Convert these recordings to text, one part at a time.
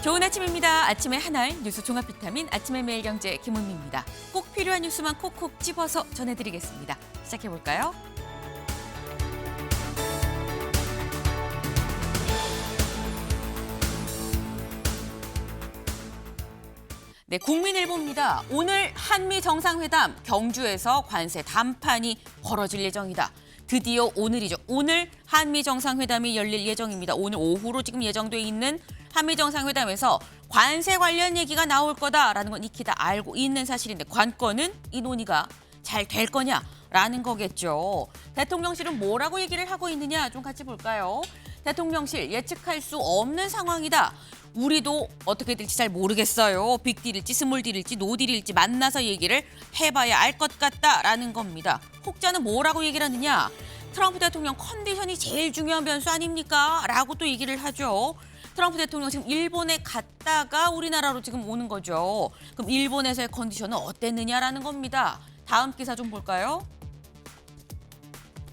좋은 아침입니다. 아침의 하나의 뉴스 종합 비타민 아침의 매일경제 김은미입니다. 꼭 필요한 뉴스만 콕콕 집어서 전해드리겠습니다. 시작해볼까요? 네, 국민일보입니다. 오늘 한미 정상회담 경주에서 관세 담판이 벌어질 예정이다. 드디어 오늘이죠. 오늘 한미 정상회담이 열릴 예정입니다. 오늘 오후로 지금 예정돼 있는 한미 정상회담에서 관세 관련 얘기가 나올 거다라는 건 익히 다 알고 있는 사실인데 관건은 이 논의가 잘 될 거냐라는 거겠죠. 대통령실은 뭐라고 얘기를 하고 있느냐 좀 같이 볼까요? 대통령실 예측할 수 없는 상황이다. 우리도 어떻게 될지 잘 모르겠어요. 빅딜일지 스몰딜일지 노딜일지 만나서 얘기를 해봐야 알 것 같다라는 겁니다. 혹자는 뭐라고 얘기를 하느냐. 트럼프 대통령 컨디션이 제일 중요한 변수 아닙니까? 라고 또 얘기를 하죠. 트럼프 대통령 지금 일본에 갔다가 우리나라로 지금 오는 거죠. 그럼 일본에서의 컨디션은 어땠느냐라는 겁니다. 다음 기사 좀 볼까요?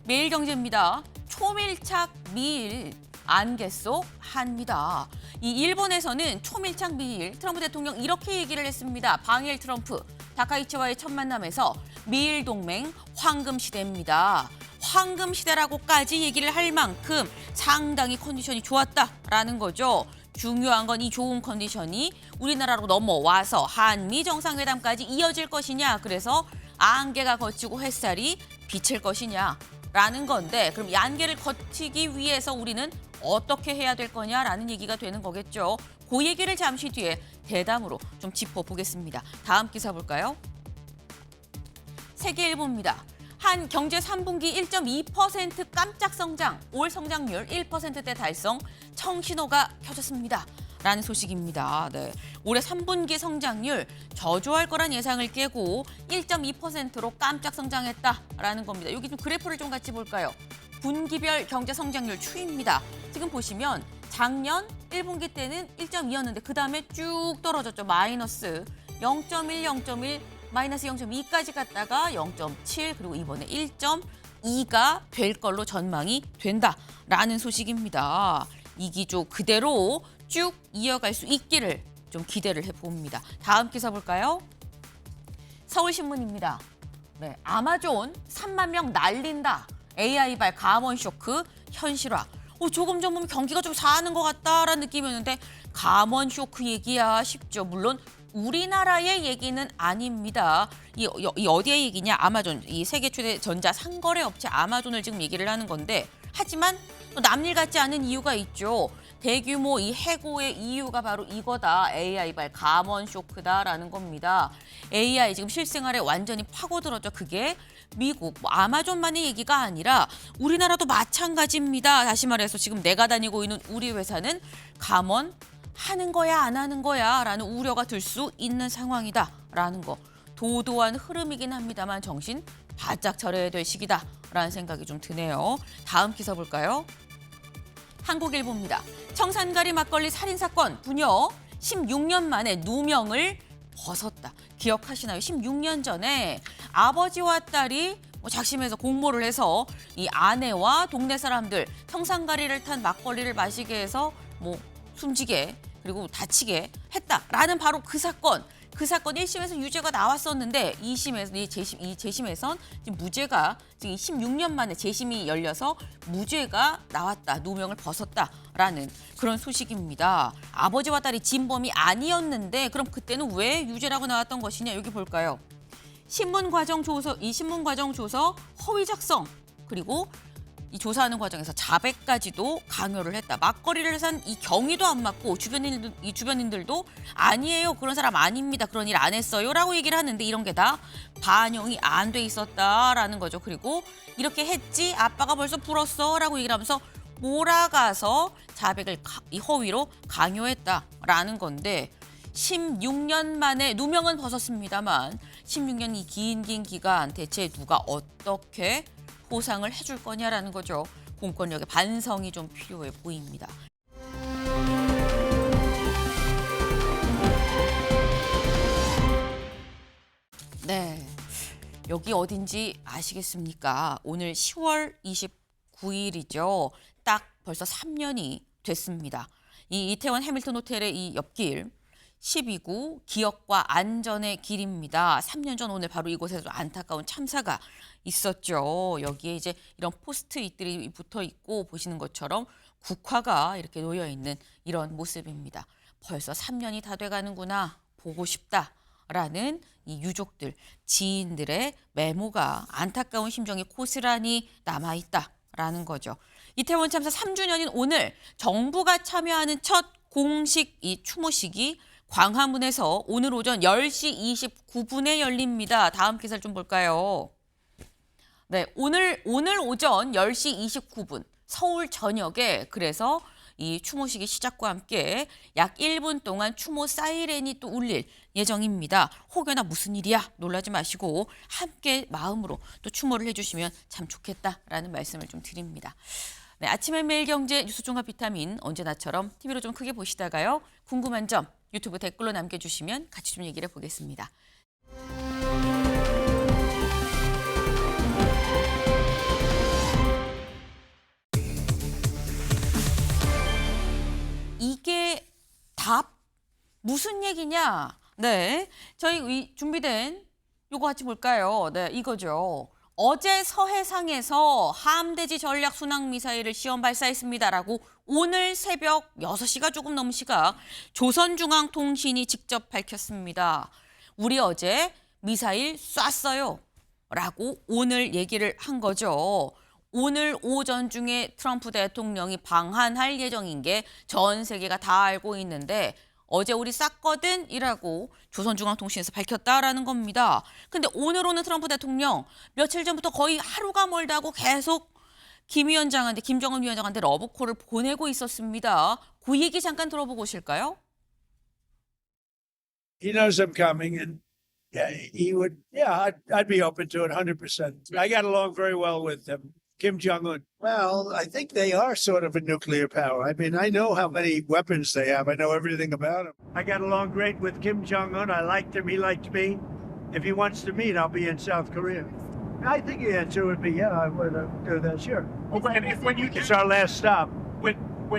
매일경제입니다. 초밀착 미일 안개 속 한미다. 이 일본에서는 초밀착 미일 트럼프 대통령 이렇게 얘기를 했습니다. 방일 트럼프 다카이치와의 첫 만남에서 미일 동맹 황금 시대입니다. 황금 시대라고까지 얘기를 할 만큼 상당히 컨디션이 좋았다라는 거죠. 중요한 건 이 좋은 컨디션이 우리나라로 넘어와서 한미 정상회담까지 이어질 것이냐. 그래서 안개가 걷히고 햇살이 비칠 것이냐라는 건데 그럼 이 안개를 걷히기 위해서 우리는 어떻게 해야 될 거냐라는 얘기가 되는 거겠죠. 그 얘기를 잠시 뒤에 대담으로 좀 짚어보겠습니다. 다음 기사 볼까요? 세계일보입니다. 한 경제 3분기 1.2% 깜짝 성장, 올 성장률 1%대 달성, 청신호가 켜졌습니다. 라는 소식입니다. 네. 올해 3분기 성장률 저조할 거란 예상을 깨고 1.2%로 깜짝 성장했다라는 겁니다. 여기 좀 그래프를 좀 같이 볼까요? 분기별 경제 성장률 추이입니다. 지금 보시면 작년 1분기 때는 1.2였는데 그다음에 쭉 떨어졌죠. 마이너스 0.1, 0.1, 마이너스 0.2까지 갔다가 0.7 그리고 이번에 1.2가 될 걸로 전망이 된다라는 소식입니다. 이 기조 그대로 쭉 이어갈 수 있기를 좀 기대를 해봅니다. 다음 기사 볼까요? 서울신문입니다. 네, 아마존 3만 명 날린다. AI발 감원 쇼크 현실화. 조금 전 보면 경기가 좀 사는 것 같다라는 느낌이었는데 감원 쇼크 얘기야 싶죠. 물론 우리나라의 얘기는 아닙니다. 이 어디의 얘기냐? 아마존, 이 세계 최대 전자 상거래 업체 아마존을 지금 얘기를 하는 건데 하지만 또 남일 같지 않은 이유가 있죠. 대규모 이 해고의 이유가 바로 이거다. AI발 감원 쇼크다라는 겁니다. AI 지금 실생활에 완전히 파고들었죠. 그게 미국, 아마존만의 얘기가 아니라 우리나라도 마찬가지입니다. 다시 말해서 지금 내가 다니고 있는 우리 회사는 감원 하는 거야 안 하는 거야 라는 우려가 들 수 있는 상황이다라는 거. 도도한 흐름이긴 합니다만 정신 바짝 차려야 될 시기다라는 생각이 좀 드네요. 다음 기사 볼까요? 한국일보입니다. 청산가리 막걸리 살인사건 부녀 16년 만에 누명을 벗었다. 기억하시나요? 16년 전에 아버지와 딸이 작심해서 공모를 해서 이 아내와 동네 사람들 청산가리를 탄 막걸리를 마시게 해서 숨지게 그리고 다치게 했다라는 바로 그 사건. 그 사건 1심에서 유죄가 나왔었는데 2심에서 재심에선 지금 무죄가 지금 16년 만에 재심이 열려서 무죄가 나왔다. 누명을 벗었다라는 그런 소식입니다. 아버지와 딸이 진범이 아니었는데 그럼 그때는 왜 유죄라고 나왔던 것이냐 여기 볼까요? 신문 과정 조서 허위 작성 그리고 이 조사하는 과정에서 자백까지도 강요를 했다. 막걸리를 산 이 경위도 안 맞고 주변인들도 아니에요. 그런 사람 아닙니다. 그런 일 안 했어요. 라고 얘기를 하는데 이런 게 다 반영이 안 돼 있었다라는 거죠. 그리고 이렇게 했지 아빠가 벌써 불었어 라고 얘기를 하면서 몰아가서 자백을 이 허위로 강요했다라는 건데 16년 만에 누명은 벗었습니다만 16년 이 긴 기간 대체 누가 어떻게 보상을 해줄 거냐라는 거죠. 공권력의 반성이 좀 필요해 보입니다. 네, 여기 어딘지 아시겠습니까? 오늘 10월 29일이죠. 딱 벌써 3년이 됐습니다. 이 이태원 해밀턴 호텔의 이 옆길 12구 기억과 안전의 길입니다. 3년 전 오늘 바로 이곳에서 안타까운 참사가 있었죠. 여기에 이제 이런 포스트잇들이 붙어 있고 보시는 것처럼 국화가 이렇게 놓여 있는 이런 모습입니다. 벌써 3년이 다 돼가는구나. 보고 싶다라는 이 유족들, 지인들의 메모가 안타까운 심정이 고스란히 남아있다라는 거죠. 이태원 참사 3주년인 오늘 정부가 참여하는 첫 공식 이 추모식이 광화문에서 오늘 오전 10시 29분에 열립니다. 다음 기사를 좀 볼까요? 네, 오늘 오전 10시 29분 서울 전역에 그래서 이 추모식의 시작과 함께 약 1분 동안 추모 사이렌이 또 울릴 예정입니다. 혹여나 무슨 일이야 놀라지 마시고 함께 마음으로 또 추모를 해주시면 참 좋겠다라는 말씀을 좀 드립니다. 네, 아침의 매일경제 뉴스 종합 비타민 언제나처럼 TV로 좀 크게 보시다가요. 궁금한 점 유튜브 댓글로 남겨주시면 같이 좀 얘기를 해보겠습니다. 이게 답? 무슨 얘기냐? 네, 저희 준비된 요거 같이 볼까요? 네, 이거죠. 어제 서해상에서 함대지 전략 순항 미사일을 시험 발사했습니다라고 오늘 새벽 6시가 조금 넘은 시각 조선중앙통신이 직접 밝혔습니다. 우리 어제 미사일 쐈어요. 라고 오늘 얘기를 한 거죠. 오늘 오전 중에 트럼프 대통령이 방한할 예정인 게 전 세계가 다 알고 있는데 어제 우리 쌌거든 이라고 조선중앙통신에서 밝혔다라는 겁니다. 근데 오늘 오는 트럼프 대통령 며칠 전부터 거의 하루가 멀다고 계속 김정은 위원장한테 러브콜을 보내고 있었습니다. 그 얘기 잠깐 들어보고 오실까요? He knows I'm coming, and he would. Yeah, I'd be open to it 100%. I got along very well with Kim Jong-un. Well, I think they are sort of a nuclear power. I mean, I know how many weapons they have. I know everything about them. I got along great with Kim Jong-un. I liked him. He liked me. If he wants to meet, I'll be in South Korea. I think the answer would be, yeah, I would do that, sure. And it's our last stop.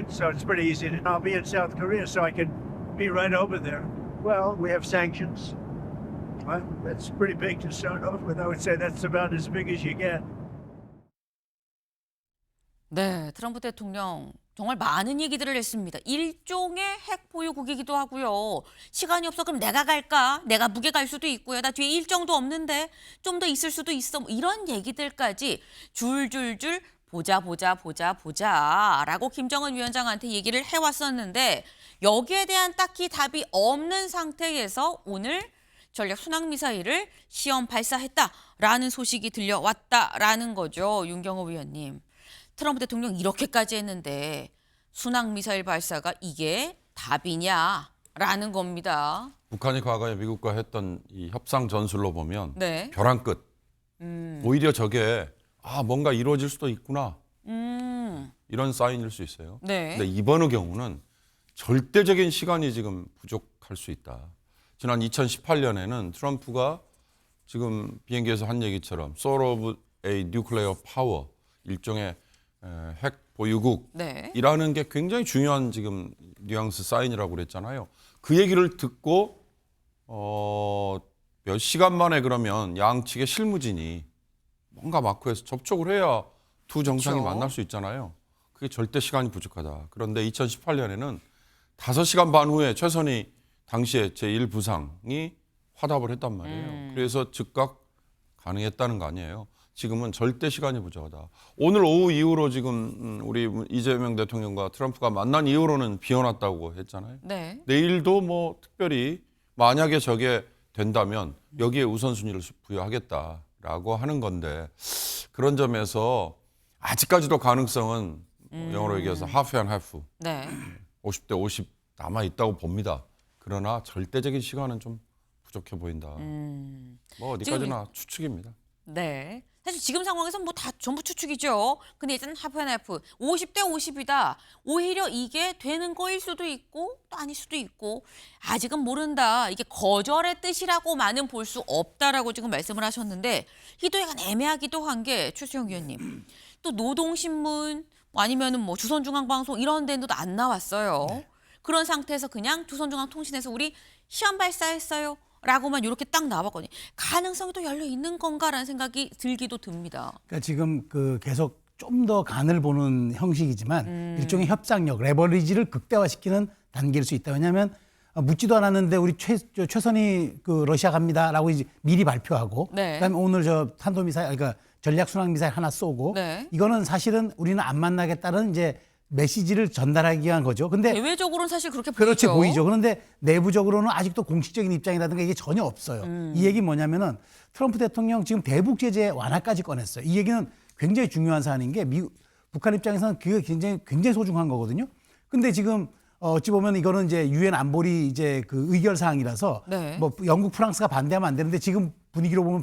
So it's pretty easy. And I'll be in South Korea, so I can be right over there. Well, we have sanctions. Well, that's pretty big to start off with. I would say that's about as big as you get. 네, 트럼프 대통령 정말 많은 얘기들을 했습니다. 일종의 핵 보유국이기도 하고요. 시간이 없어 그럼 내가 갈까? 내가 무게 갈 수도 있고요. 나 뒤에 일정도 없는데 좀 더 있을 수도 있어. 뭐 이런 얘기들까지 줄줄줄 보자라고 김정은 위원장한테 얘기를 해왔었는데 여기에 대한 딱히 답이 없는 상태에서 오늘 전략 순항미사일을 시험 발사했다라는 소식이 들려왔다라는 거죠. 윤경호 위원님. 트럼프 대통령 이렇게까지 했는데 순항미사일 발사가 이게 답이냐라는 겁니다. 북한이 과거에 미국과 했던 이 협상 전술로 보면 네. 벼랑 끝. 오히려 저게 뭔가 이루어질 수도 있구나. 이런 사인일 수 있어요. 네. 근데 이번의 경우는 절대적인 시간이 지금 부족할 수 있다. 지난 2018년에는 트럼프가 지금 비행기에서 한 얘기처럼 Sort of a nuclear power, 일종의 핵 보유국이라는 네. 게 굉장히 중요한 지금 뉘앙스 사인이라고 그랬잖아요. 그 얘기를 듣고 몇 시간 만에 그러면 양측의 실무진이 뭔가 마크에서 접촉을 해야 두 정상이 그렇죠. 만날 수 있잖아요. 그게 절대 시간이 부족하다. 그런데 2018년에는 5시간 반 후에 최선희 당시에 제1부상이 화답을 했단 말이에요. 그래서 즉각 가능했다는 거 아니에요. 지금은 절대 시간이 부족하다. 오늘 오후 이후로 지금 우리 이재명 대통령과 트럼프가 만난 이후로는 비워놨다고 했잖아요. 네. 내일도 뭐 특별히 만약에 저게 된다면 여기에 우선순위를 부여하겠다라고 하는 건데 그런 점에서 아직까지도 가능성은 영어로 얘기해서 half and half, 네. 50대 50 남아있다고 봅니다. 그러나 절대적인 시간은 좀 부족해 보인다. 뭐 어디까지나 추측입니다. 네. 사실 지금 상황에서 뭐 다 전부 추측이죠. 근데 일단 하프 앤 하프 50대 50이다. 오히려 이게 되는 거일 수도 있고 또 아닐 수도 있고 아직은 모른다. 이게 거절의 뜻이라고만은 볼 수 없다라고 지금 말씀을 하셨는데 이도 약간 애매하기도 한 게 최수영 위원님. 또 노동신문 아니면은 뭐 조선중앙방송 이런 데도 안 나왔어요. 네. 그런 상태에서 그냥 조선중앙통신에서 우리 시험 발사했어요. 라고만 이렇게 딱 나왔거든요. 가능성이 또 열려 있는 건가라는 생각이 들기도 듭니다. 그러니까 지금 그 계속 좀 더 간을 보는 형식이지만 일종의 협상력, 레버리지를 극대화시키는 단계일 수 있다. 왜냐하면 묻지도 않았는데 우리 최선희 그 러시아 갑니다라고 이제 미리 발표하고 네. 그다음에 오늘 저 탄도미사일, 그러니까 전략 순항 미사일 하나 쏘고 네. 이거는 사실은 우리는 안 만나겠다는 이제 메시지를 전달하기 위한 거죠. 근데 대외적으로는 사실 그렇게 그렇지 보이죠. 보이죠. 그런데 내부적으로는 아직도 공식적인 입장이라든가 이게 전혀 없어요. 이 얘기 뭐냐면은 트럼프 대통령 지금 대북 제재 완화까지 꺼냈어요. 이 얘기는 굉장히 중요한 사안인 게 북한 입장에서는 그게 굉장히 소중한 거거든요. 근데 지금 어찌 보면 이거는 이제 유엔 안보리 이제 그 의결 사항이라서 네. 뭐 영국, 프랑스가 반대하면 안 되는데 지금 분위기로 보면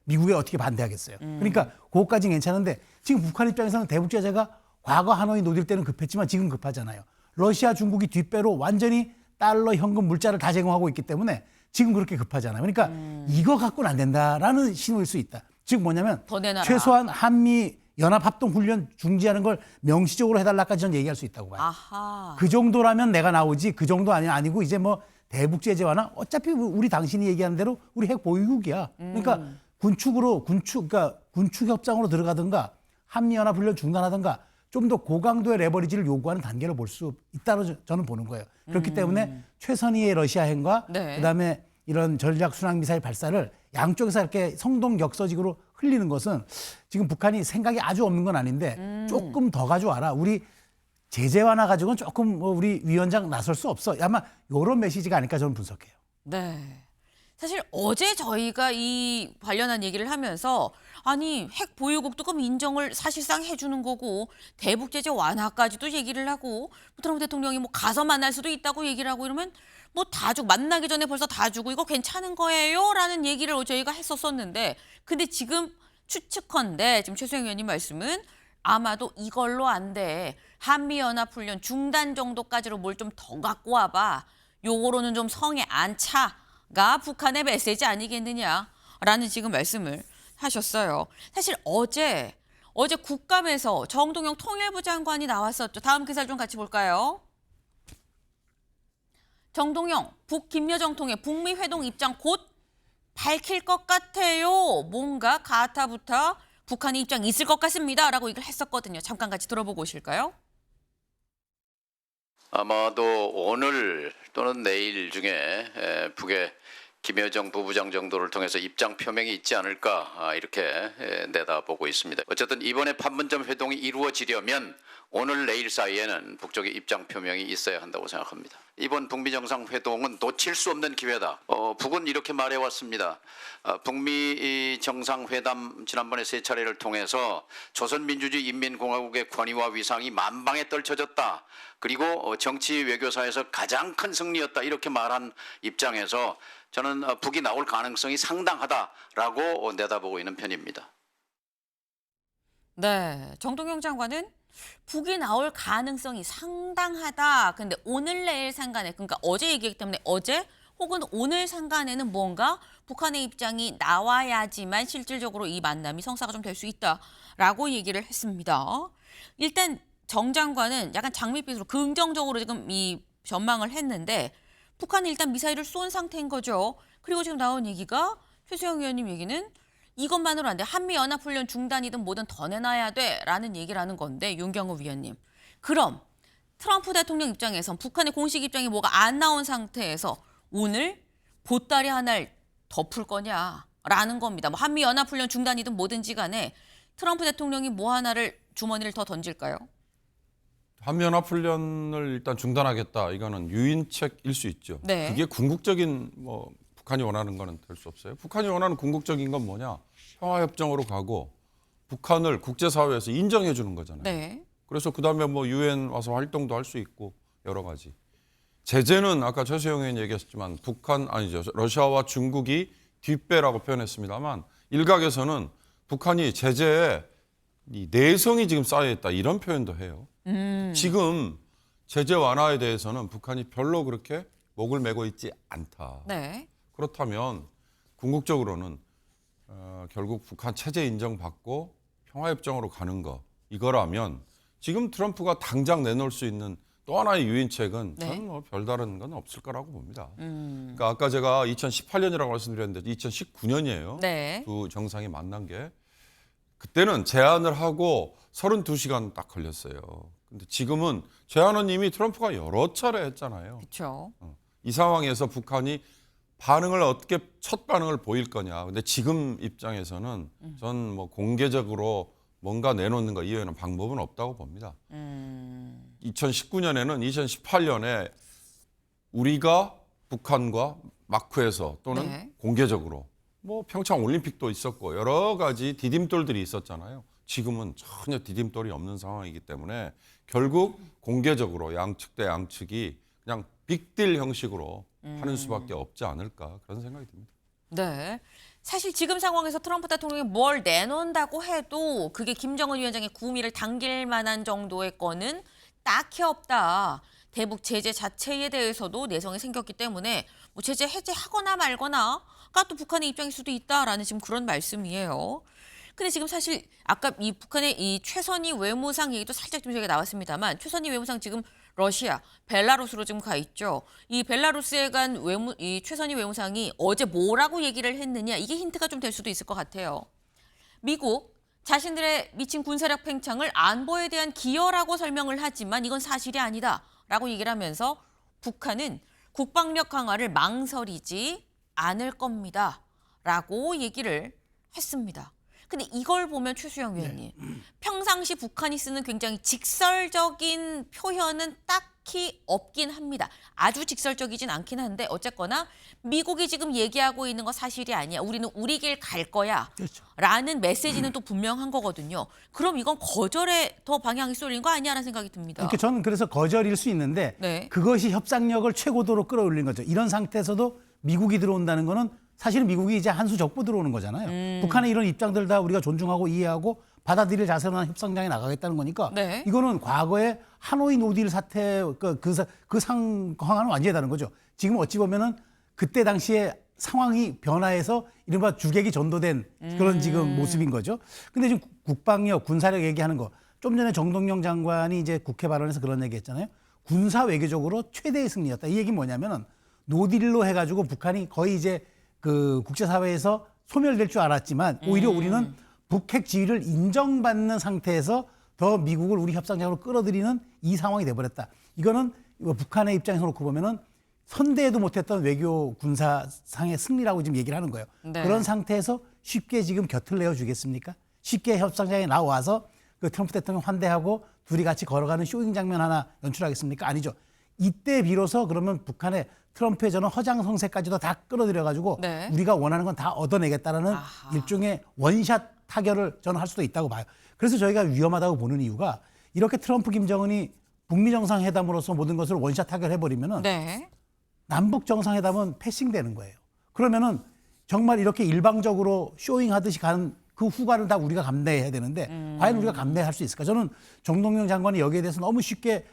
미국이 어떻게 반대하겠어요. 그러니까 그것까지는 괜찮은데 지금 북한 입장에서는 대북 제재가 과거 하노이 노딜 때는 급했지만 지금 급하잖아요. 러시아, 중국이 뒷배로 완전히 달러, 현금, 물자를 다 제공하고 있기 때문에 지금 그렇게 급하잖아요. 그러니까 이거 갖고는 안 된다라는 신호일 수 있다. 즉 뭐냐면 더 내놔라. 최소한 한미 연합합동훈련 중지하는 걸 명시적으로 해달라까지 저는 얘기할 수 있다고 봐요. 아하. 그 정도라면 내가 나오지 그 정도 아니고 이제 뭐 대북 제재와나 어차피 우리 당신이 얘기하는 대로 우리 핵 보유국이야. 그러니까 그러니까 군축 협상으로 들어가든가 한미 연합 훈련 중단하든가 좀 더 고강도의 레버리지를 요구하는 단계를 볼 수 있다고 저는 보는 거예요. 그렇기 때문에 최선희의 러시아 행과 네. 그다음에 이런 전략 순항 미사일 발사를 양쪽에서 이렇게 성동격서직으로 흘리는 것은 지금 북한이 생각이 아주 없는 건 아닌데 조금 더 가져와라. 우리 제재 완화 가지고는 조금 우리 위원장 나설 수 없어. 아마 이런 메시지가 아닐까 저는 분석해요. 네. 사실 어제 저희가 이 관련한 얘기를 하면서 아니 핵 보유국도 그럼 인정을 사실상 해주는 거고 대북 제재 완화까지도 얘기를 하고 트럼프 대통령이 뭐 가서 만날 수도 있다고 얘기를 하고 이러면 뭐 다 주고 만나기 전에 벌써 다 주고 이거 괜찮은 거예요라는 얘기를 저희가 했었었는데 근데 지금 추측컨대 지금 최수영 의원님 말씀은 아마도 이걸로 안 돼. 한미연합훈련 중단 정도까지로 뭘 좀 더 갖고 와봐. 요거로는 좀 성에 안 차가 북한의 메시지 아니겠느냐라는 지금 말씀을 하셨어요. 사실 어제 국감에서 정동영 통일부 장관이 나왔었죠. 다음 기사를 좀 같이 볼까요? 정동영, 북김여정 통해 북미 회동 입장 곧 밝힐 것 같아요. 뭔가 가타부타 북한의 입장이 있을 것 같습니다. 라고 얘기를 했었거든요. 잠깐 같이 들어보고 오실까요? 아마도 오늘 또는 내일 중에 북의 김여정 부부장 정도를 통해서 입장 표명이 있지 않을까 이렇게 내다보고 있습니다. 어쨌든 이번에 판문점 회동이 이루어지려면 오늘 내일 사이에는 북쪽의 입장 표명이 있어야 한다고 생각합니다. 이번 북미 정상회동은 놓칠 수 없는 기회다. 북은 이렇게 말해왔습니다. 북미 정상회담 지난번에 3차례를 통해서 조선민주주의 인민공화국의 권위와 위상이 만방에 떨쳐졌다. 그리고 정치 외교사에서 가장 큰 승리였다. 이렇게 말한 입장에서 저는 북이 나올 가능성이 상당하다라고 내다보고 있는 편입니다. 네, 정동영 장관은 북이 나올 가능성이 상당하다. 근데 오늘 내일 상간에 그러니까 어제 얘기했기 때문에 어제 혹은 오늘 상간에는 뭔가 북한의 입장이 나와야지만 실질적으로 이 만남이 성사가 좀 될 수 있다라고 얘기를 했습니다. 일단 정 장관은 약간 장밋빛으로 긍정적으로 지금 이 전망을 했는데 북한이 일단 미사일을 쏜 상태인 거죠. 그리고 지금 나온 얘기가 최수영 의원님 얘기는 이것만으로 안 돼. 한미연합훈련 중단이든 뭐든 더 내놔야 돼라는 얘기를 하는 건데 윤경호 위원님. 그럼 트럼프 대통령 입장에선 북한의 공식 입장이 뭐가 안 나온 상태에서 오늘 보따리 하나를 더 풀 거냐라는 겁니다. 뭐 한미연합훈련 중단이든 뭐든지 간에 트럼프 대통령이 뭐 하나를 주머니를 더 던질까요? 한미연합훈련을 일단 중단하겠다. 이거는 유인책일 수 있죠. 네. 그게 궁극적인 뭐 북한이 원하는 거는 될 수 없어요. 북한이 원하는 궁극적인 건 뭐냐? 평화협정으로 가고 북한을 국제사회에서 인정해 주는 거잖아요. 네. 그래서 그다음에 뭐 유엔 와서 활동도 할 수 있고 여러 가지. 제재는 아까 최수영 의원이 얘기했지만 러시아와 중국이 뒷배라고 표현했습니다만 일각에서는 북한이 제재에 이 내성이 지금 쌓여 있다 이런 표현도 해요. 지금 제재 완화에 대해서는 북한이 별로 그렇게 목을 메고 있지 않다. 네. 그렇다면 궁극적으로는 결국 북한 체제 인정받고 평화협정으로 가는 거 이거라면 지금 트럼프가 당장 내놓을 수 있는 또 하나의 유인책은 네. 저는 뭐 별다른 건 없을 거라고 봅니다. 그러니까 아까 제가 2018년이라고 말씀드렸는데 2019년이에요. 네. 두 정상이 만난 게 그때는 제안을 하고 32시간 딱 걸렸어요. 근데 지금은 제안은 이미 트럼프가 여러 차례 했잖아요. 그렇죠. 이 상황에서 북한이 반응을 어떻게 첫 반응을 보일 거냐. 근데 지금 입장에서는 전 뭐 공개적으로 뭔가 내놓는 거 이외에는 방법은 없다고 봅니다. 2019년에는 2018년에 우리가 북한과 마크에서 또는 네. 공개적으로 뭐 평창 올림픽도 있었고 여러 가지 디딤돌들이 있었잖아요. 지금은 전혀 디딤돌이 없는 상황이기 때문에 결국 공개적으로 양측 대 양측이 그냥 빅딜 형식으로 하는 수밖에 없지 않을까 그런 생각이 듭니다. 네. 사실 지금 상황에서 트럼프 대통령이 뭘 내놓는다고 해도 그게 김정은 위원장의 구미를 당길 만한 정도의 건은 딱히 없다. 대북 제재 자체에 대해서도 내성이 생겼기 때문에 뭐 제재 해제하거나 말거나가 또 북한의 입장일 수도 있다라는 지금 그런 말씀이에요. 근데 지금 사실 아까 이 북한의 이 최선희 외무상 얘기도 살짝 좀 저희가 나왔습니다만 최선희 외무상 지금 러시아, 벨라루스로 지금 가 있죠. 이 벨라루스에 간 이 최선희 외무상이 어제 뭐라고 얘기를 했느냐 이게 힌트가 좀 될 수도 있을 것 같아요. 미국 자신들의 미친 군사력 팽창을 안보에 대한 기여라고 설명을 하지만 이건 사실이 아니다라고 얘기를 하면서 북한은 국방력 강화를 망설이지 않을 겁니다라고 얘기를 했습니다. 근데 이걸 보면 최수영 위원님, 평상시 북한이 쓰는 굉장히 직설적인 표현은 딱히 없긴 합니다. 아주 직설적이진 않긴 한데 어쨌거나 미국이 지금 얘기하고 있는 거 사실이 아니야. 우리는 우리 길 갈 거야. 그렇죠. 라는 메시지는 또 분명한 거거든요. 그럼 이건 거절에 더 방향이 쏠린 거 아니야라는 생각이 듭니다. 그러니까 저는 그래서 거절일 수 있는데 네. 그것이 협상력을 최고도로 끌어올린 거죠. 이런 상태에서도 미국이 들어온다는 거는 사실은 미국이 이제 한 수 적고 들어오는 거잖아요. 북한의 이런 입장들 다 우리가 존중하고 이해하고 받아들일 자세로 한 협상장에 나가겠다는 거니까 네. 이거는 과거에 하노이 노딜 사태 그 상황과는 완전히 다른 거죠. 지금 어찌 보면은 그때 당시에 상황이 변화해서 이른바 주객이 전도된 그런 지금 모습인 거죠. 근데 지금 국방력, 군사력 얘기하는 거 좀 전에 정동영 장관이 이제 국회 발언에서 그런 얘기 했잖아요. 군사 외교적으로 최대의 승리였다. 이 얘기는 뭐냐면은 노딜로 해가지고 북한이 거의 이제 그 국제사회에서 소멸될 줄 알았지만 오히려 우리는 북핵 지위를 인정받는 상태에서 더 미국을 우리 협상장으로 끌어들이는 이 상황이 돼버렸다. 이거는 북한의 입장에서 놓고 보면은 선대에도 못했던 외교 군사상의 승리라고 지금 얘기를 하는 거예요. 네. 그런 상태에서 쉽게 지금 곁을 내어주겠습니까? 쉽게 협상장에 나와서 그 트럼프 대통령 환대하고 둘이 같이 걸어가는 쇼잉 장면 하나 연출하겠습니까? 아니죠. 이때 비로소 그러면 북한의 트럼프의 저는 허장성세까지도 다 끌어들여가지고 네. 우리가 원하는 건 다 얻어내겠다라는 아하. 일종의 원샷 타결을 저는 할 수도 있다고 봐요. 그래서 저희가 위험하다고 보는 이유가 이렇게 트럼프 김정은이 북미 정상회담으로서 모든 것을 원샷 타결해버리면은 네. 남북 정상회담은 패싱되는 거예요. 그러면은 정말 이렇게 일방적으로 쇼잉하듯이 가는 그 후과를 다 우리가 감내해야 되는데 과연 우리가 감내할 수 있을까? 저는 정동영 장관이 여기에 대해서 너무 쉽게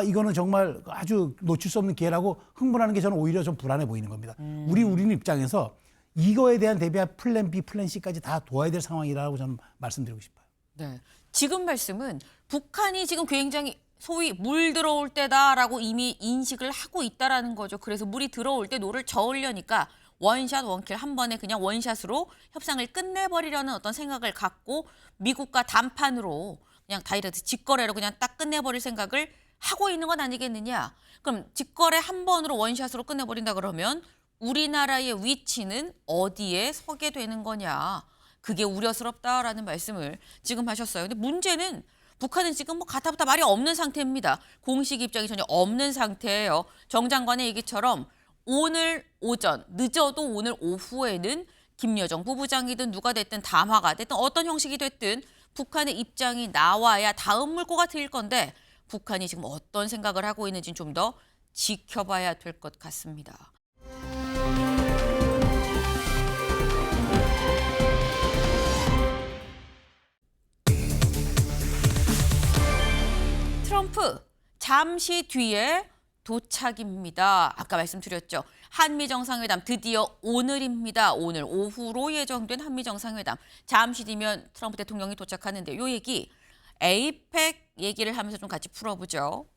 이거는 정말 아주 놓칠 수 없는 기회라고 흥분하는 게 저는 오히려 좀 불안해 보이는 겁니다. 우리는 입장에서 이거에 대한 대비한 플랜 B, 플랜 C까지 다 도와야 될 상황이라고 저는 말씀드리고 싶어요. 네. 지금 말씀은 북한이 지금 굉장히 소위 물 들어올 때다라고 이미 인식을 하고 있다라는 거죠. 그래서 물이 들어올 때 노를 저으려니까 원샷 원킬 한 번에 그냥 원샷으로 협상을 끝내버리려는 어떤 생각을 갖고 미국과 단판으로 그냥 다이렉트 직거래로 그냥 딱 끝내버릴 생각을 하고 있는 건 아니겠느냐. 그럼 직거래 한 번으로 원샷으로 끝내버린다 그러면 우리나라의 위치는 어디에 서게 되는 거냐. 그게 우려스럽다라는 말씀을 지금 하셨어요. 근데 문제는 북한은 지금 뭐 가타부타 말이 없는 상태입니다. 공식 입장이 전혀 없는 상태예요. 정 장관의 얘기처럼 오늘 오전, 늦어도 오늘 오후에는 김여정 부부장이든 누가 됐든 담화가 됐든 어떤 형식이 됐든 북한의 입장이 나와야 다음 물꼬가 트일 건데 북한이 지금 어떤 생각을 하고 있는지는 좀 더 지켜봐야 될 것 같습니다. 트럼프 잠시 뒤에 도착입니다. 아까 말씀드렸죠. 한미 정상회담 드디어 오늘입니다. 오늘 오후로 예정된 한미 정상회담. 잠시 뒤면 트럼프 대통령이 도착하는데 요 얘기 에이펙 얘기를 하면서 좀 같이 풀어보죠.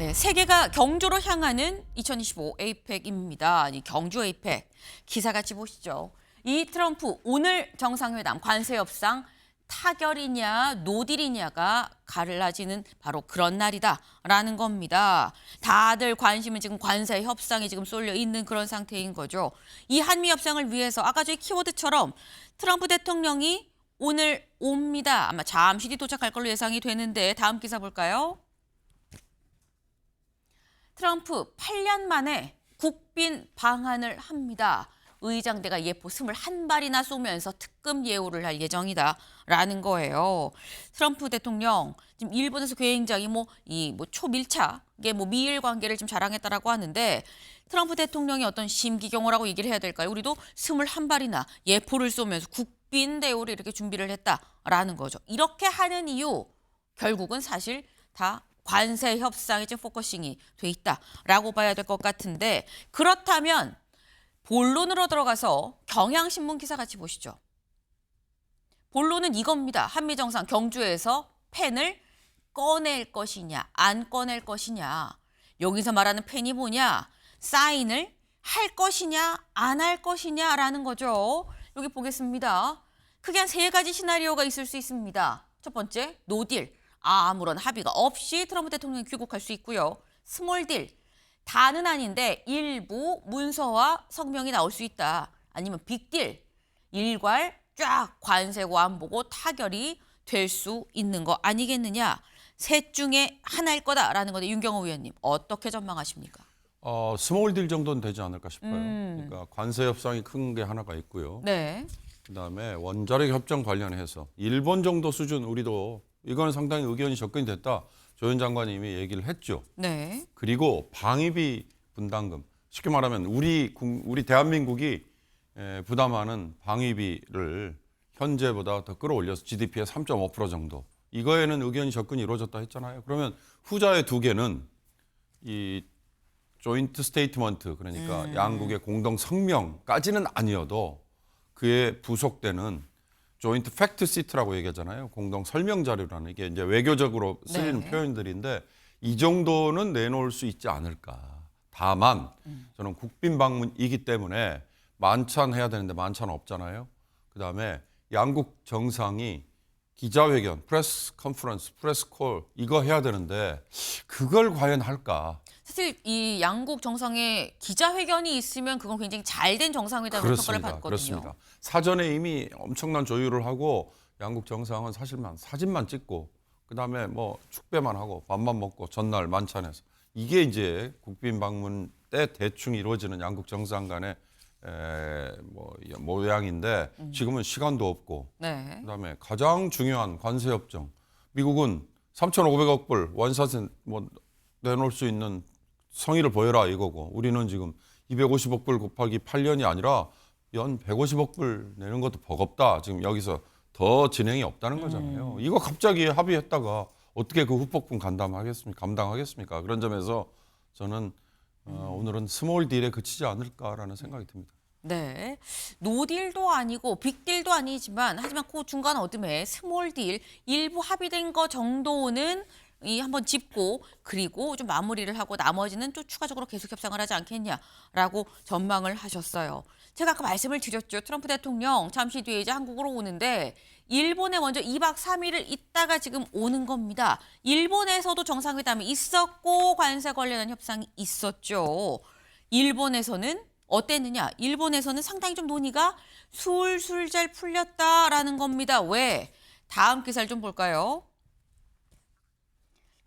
네, 세계가 경주로 향하는 2025 에이펙입니다. 이 경주 에이펙 기사 같이 보시죠. 이 트럼프 오늘 정상회담 관세 협상 타결이냐 노딜이냐가 갈라지는 바로 그런 날이다라는 겁니다. 다들 관심은 지금 관세 협상에 지금 쏠려 있는 그런 상태인 거죠. 이 한미 협상을 위해서 아까 저희 키워드처럼 트럼프 대통령이 오늘 옵니다. 아마 잠시 뒤 도착할 걸로 예상이 되는데 다음 기사 볼까요? 트럼프 8년 만에 국빈 방한을 합니다. 의장대가 예포 21발이나 쏘면서 특급 예우를 할 예정이다라는 거예요. 트럼프 대통령 지금 일본에서 굉장히 초밀착의 미일 관계를 좀 자랑했다라고 하는데 트럼프 대통령이 어떤 심기경호라고 얘기를 해야 될까요? 우리도 21발이나 예포를 쏘면서 국빈 대우를 이렇게 준비를 했다라는 거죠. 이렇게 하는 이유 결국은 사실 다 관세 협상에 지금 포커싱이 돼 있다라고 봐야 될 것 같은데 그렇다면 본론으로 들어가서 경향신문 기사 같이 보시죠. 본론은 이겁니다. 한미 정상 경주에서 펜을 꺼낼 것이냐 안 꺼낼 것이냐. 여기서 말하는 펜이 뭐냐. 사인을 할 것이냐 안 할 것이냐라는 거죠. 여기 보겠습니다. 크게 한 3가지 시나리오가 있을 수 있습니다. 첫 번째, 노딜. 아무런 합의가 없이 트럼프 대통령이 귀국할 수 있고요. 스몰딜. 다는 아닌데 일부 문서와 성명이 나올 수 있다. 아니면 빅딜. 일괄 쫙 관세고 안 보고 타결이 될 수 있는 거 아니겠느냐. 셋 중에 하나일 거다라는 건데 윤경호 의원님 어떻게 전망하십니까? 스몰 딜 정도는 되지 않을까 싶어요. 그러니까 관세 협상이 큰 게 하나가 있고요. 네. 그다음에 원자력 협정 관련해서 일본 정도 수준 우리도 이건 상당히 의견이 접근이 됐다. 조현 장관이 이미 얘기를 했죠. 네. 그리고 방위비 분담금. 쉽게 말하면 우리 대한민국이 부담하는 방위비를 현재보다 더 끌어올려서 GDP의 3.5% 정도. 이거에는 의견이 접근이 이루어졌다 했잖아요. 그러면 후자의 2개는 이 조인트 스테이트먼트 그러니까 양국의 공동 성명까지는 아니어도 그에 부속되는 조인트 팩트 시트라고 얘기하잖아요. 공동 설명 자료라는 이게 이제 외교적으로 쓰이는 네. 표현들인데 이 정도는 내놓을 수 있지 않을까. 다만 저는 국빈 방문이기 때문에 만찬해야 되는데 만찬 없잖아요. 그다음에 양국 정상이 기자회견, 프레스 컨퍼런스, 프레스 콜 이거 해야 되는데 그걸 과연 할까? 사실 이 양국 정상의 기자회견이 있으면 그건 굉장히 잘된 정상회담으로 평가를 받거든요. 그렇습니다. 사전에 이미 엄청난 조율을 하고 양국 정상은 사진만 찍고 그다음에 축배만 하고 밥만 먹고 전날 만찬해서 이게 이제 국빈 방문 때 대충 이루어지는 양국 정상 간의 모양인데 지금은 시간도 없고 네. 그다음에 가장 중요한 관세 협정 미국은 3,500억 불 원사세 내놓을 수 있는 성의를 보여라 이거고 우리는 지금 250억 불 곱하기 8년이 아니라 연 150억 불 내는 것도 버겁다. 지금 여기서 더 진행이 없다는 거잖아요. 이거 갑자기 합의했다가 어떻게 그 후폭풍 감당하겠습니까? 그런 점에서 저는 오늘은 스몰 딜에 그치지 않을까라는 생각이 듭니다. 네. 노딜도 아니고 빅딜도 아니지만 하지만 그 중간 어둠에 스몰딜 일부 합의된 거 정도는 한번 짚고 그리고 좀 마무리를 하고 나머지는 또 추가적으로 계속 협상을 하지 않겠냐라고 전망을 하셨어요. 제가 아까 말씀을 드렸죠. 트럼프 대통령 잠시 뒤에 이제 한국으로 오는데 일본에 먼저 2박 3일을 있다가 지금 오는 겁니다. 일본에서도 정상회담이 있었고 관세 관련한 협상이 있었죠. 일본에서는 어땠느냐? 일본에서는 상당히 좀 논의가 술술 잘 풀렸다라는 겁니다. 왜? 다음 기사를 좀 볼까요?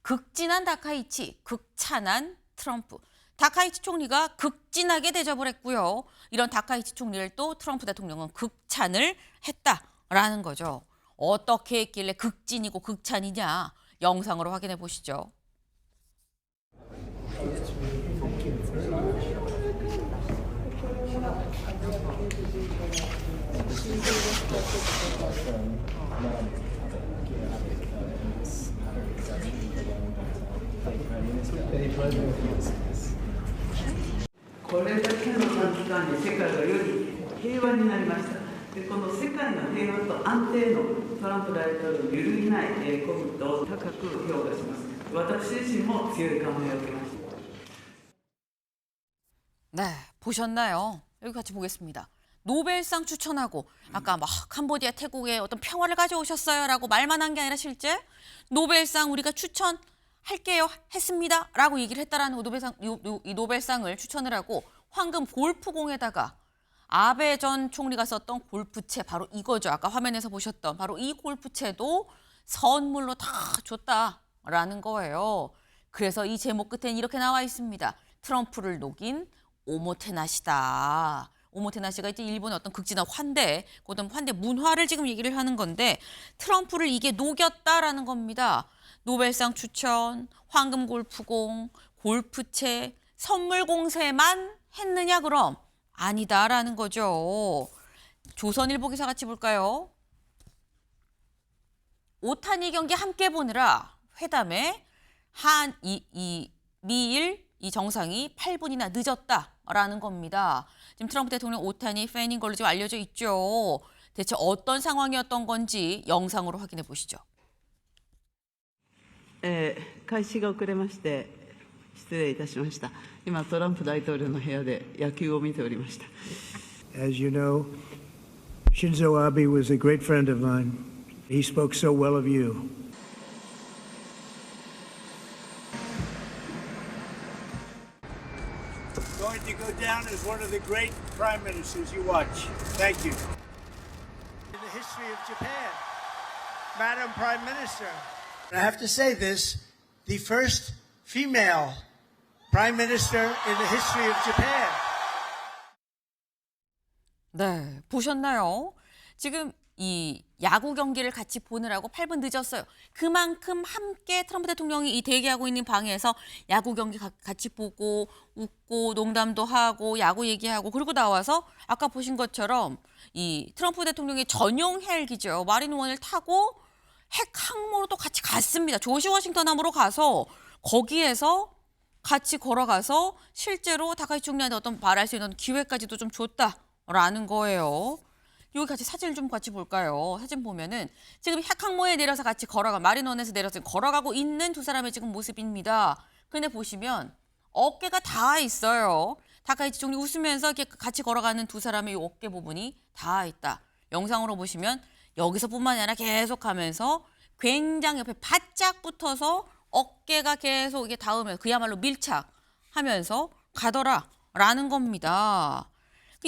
극진한 다카이치, 극찬한 트럼프. 다카이치 총리가 극진하게 대접을 했고요. 이런 다카이치 총리를 또 트럼프 대통령은 극찬을 했다라는 거죠. 어떻게 했길래 극진이고 극찬이냐? 영상으로 확인해 보시죠.これだけの短期間に世界がより平和になりました。でこの世界の平和と安定のトランプ大統領の揺るぎないコミットを高く評価します。私自身も強い感銘を受けました。 네, 보셨나요? 여기 같이 보겠습니다. 노벨상 추천하고 아까 막 캄보디아, 태국에 어떤 평화를 가져오셨어요라고 말만 한 게 아니라 실제 노벨상 우리가 추천할게요, 했습니다라고 얘기를 했다라는 이 노벨상을 추천을 하고 황금 골프공에다가 아베 전 총리가 썼던 골프채 바로 이거죠. 아까 화면에서 보셨던 바로 이 골프채도 선물로 다 줬다라는 거예요. 그래서 이 제목 끝엔 이렇게 나와 있습니다. 트럼프를 녹인 오모테나시다. 오모테나시가 이제 일본의 어떤 극진한 환대, 그다음 환대 문화를 지금 얘기를 하는 건데 트럼프를 이게 녹였다라는 겁니다. 노벨상 추천, 황금 골프공, 골프채, 선물 공세만 했느냐 그럼? 아니다라는 거죠. 조선일보 기사 같이 볼까요? 오타니 경기 함께 보느라 회담에 미일 이 정상이 8분이나 늦었다라는 겁니다. 지금 트럼프 대통령 오타니 팬인 걸로 지금 알려져 있죠. 대체 어떤 상황이었던 건지 영상으로 확인해 보시죠. 開始が遅れまして失礼いたしました。今トランプ大統領の部屋で野球を見ておりました。 As you know, Shinzo Abe was a great friend of mine. He spoke so well of you. Going to go down as one of the great prime ministers you watch. Thank you. In the history of Japan, Madam Prime Minister. I have to say this, the first female prime minister in the history of Japan. 네, 보셨나요? 지금 이 야구 경기를 같이 보느라고 8분 늦었어요. 그만큼 함께 트럼프 대통령이 이 대기하고 있는 방에서 야구 경기 같이 보고 웃고 농담도 하고 야구 얘기하고 그리고 나와서 아까 보신 것처럼 이 트럼프 대통령의 전용 헬기죠. 마린 원을 타고 핵 항모로 또 같이 갔습니다. 조지 워싱턴 함으로 가서 거기에서 같이 걸어가서 실제로 다카시 총리한테 어떤 말할 수 있는 기회까지도 좀 줬다라는 거예요. 여기 같이 사진을 좀 같이 볼까요? 사진 보면은 지금 핵 항모에 내려서 같이 마린원에서 내려서 걸어가고 있는 두 사람의 지금 모습입니다. 근데 보시면 어깨가 닿아 있어요. 다카이치 총리 웃으면서 이렇게 같이 걸어가는 두 사람의 이 어깨 부분이 닿아 있다. 영상으로 보시면 여기서뿐만 아니라 계속하면서 굉장히 옆에 바짝 붙어서 어깨가 계속 이게 닿으면서 그야말로 밀착하면서 가더라라는 겁니다.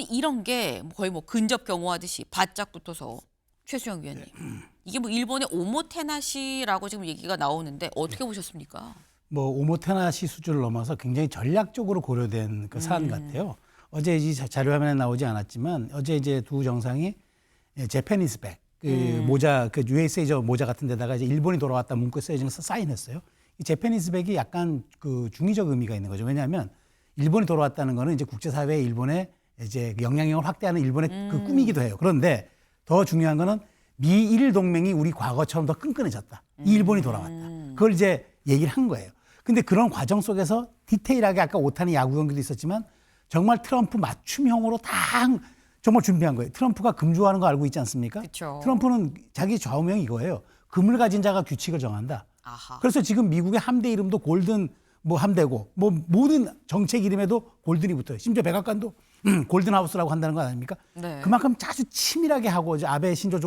이런 게 거의 뭐 근접 경호하듯이 바짝 붙어서 최수영 위원님. 이게 뭐 일본의 오모테나시라고 지금 얘기가 나오는데 어떻게 보셨습니까? 뭐 오모테나시 수준을 넘어서 굉장히 전략적으로 고려된 그 사안 같아요. 어제 이 자료 화면에 나오지 않았지만 어제 이제 두 정상이 재패니스백 그 모자 그 USA 저 모자 같은 데다가 이제 일본이 돌아왔다 문구 써지면서 사인했어요. 이 재패니스백이 약간 그 중의적 의미가 있는 거죠. 왜냐하면 일본이 돌아왔다는 거는 이제 국제사회에 일본의 이제 영향력을 확대하는 일본의 그 꿈이기도 해요. 그런데 더 중요한 거는 미일 동맹이 우리 과거처럼 더 끈끈해졌다. 이 일본이 돌아왔다. 그걸 이제 얘기를 한 거예요. 근데 그런 과정 속에서 디테일하게 아까 오타니 야구 경기도 있었지만 정말 트럼프 맞춤형으로 다 정말 준비한 거예요. 트럼프가 금 좋아하는 거 알고 있지 않습니까? 그쵸. 트럼프는 자기 좌우명이 이거예요. 금을 가진 자가 규칙을 정한다. 아하. 그래서 지금 미국의 함대 이름도 골든 뭐 함대고 뭐 모든 정책 이름에도 골든이 붙어요. 심지어 백악관도 골든하우스라고 한다는 거 아닙니까? 네. 그만큼 아주 치밀하게 하고 이제 아베 신조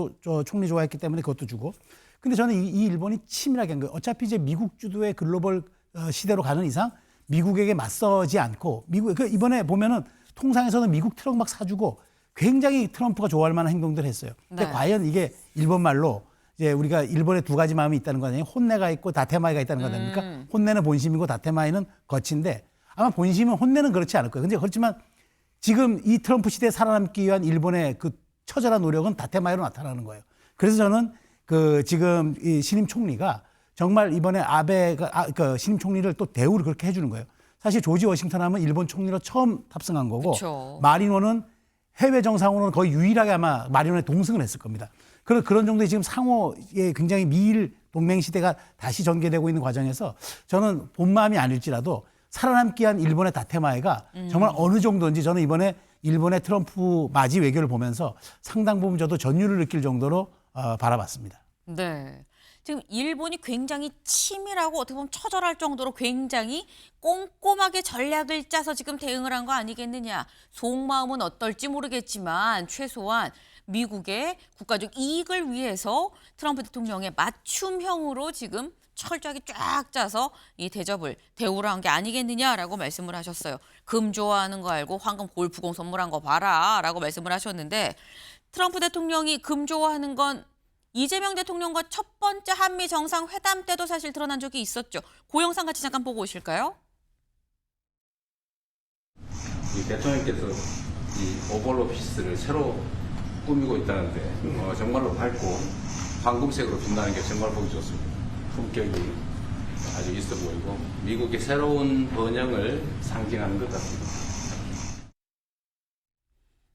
총리 좋아했기 때문에 그것도 주고. 근데 저는 이 일본이 치밀하게 한 거예요. 어차피 이제 미국 주도의 글로벌 시대로 가는 이상 미국에게 맞서지 않고 이번에 보면은 통상에서는 미국 트럭 막 사주고 굉장히 트럼프가 좋아할 만한 행동들을 했어요. 근데 네. 과연 이게 일본 말로 이제 우리가 일본에 두 가지 마음이 있다는 거 아니에요? 혼내가 있고 다테마이가 있다는 거 아닙니까? 혼내는 본심이고 다테마이는 거친데 아마 본심은 혼내는 그렇지 않을 거예요. 근데 그렇지만 지금 이 트럼프 시대에 살아남기 위한 일본의 그 처절한 노력은 다테마이로 나타나는 거예요. 그래서 저는 그 지금 이 신임 총리가 정말 이번에 아베가 그 신임 총리를 또 대우를 그렇게 해주는 거예요. 사실 조지 워싱턴 하면 일본 총리로 처음 탑승한 거고 그쵸. 마린호는 해외 정상으로는 거의 유일하게 아마 마린호에 동승을 했을 겁니다. 그런 정도의 지금 상호의 굉장히 미일 동맹 시대가 다시 전개되고 있는 과정에서 저는 본 마음이 아닐지라도 살아남기 위한 일본의 다테마이가 정말 어느 정도인지 저는 이번에 일본의 트럼프 맞이 외교를 보면서 상당 부분 저도 전율을 느낄 정도로 바라봤습니다. 네. 지금 일본이 굉장히 치밀하고 어떻게 보면 처절할 정도로 굉장히 꼼꼼하게 전략을 짜서 지금 대응을 한 거 아니겠느냐. 속마음은 어떨지 모르겠지만 최소한 미국의 국가적 이익을 위해서 트럼프 대통령의 맞춤형으로 지금 철저하게 쫙 짜서 이 대접을 대우를 한 게 아니겠느냐라고 말씀을 하셨어요. 금 좋아하는 거 알고 황금 골프공 선물한 거 봐라 라고 말씀을 하셨는데 트럼프 대통령이 금 좋아하는 건 이재명 대통령과 첫 번째 한미 정상회담 때도 사실 드러난 적이 있었죠. 그 영상 같이 잠깐 보고 오실까요? 이 대통령께서 이 오벌 오피스를 새로 꾸미고 있다는데 정말로 밝고 황금색으로 빛나는 게 정말 보기 좋습니다. 품격이 아주 있어 보이고 미국의 새로운 번영을 상징하는 것 같습니다.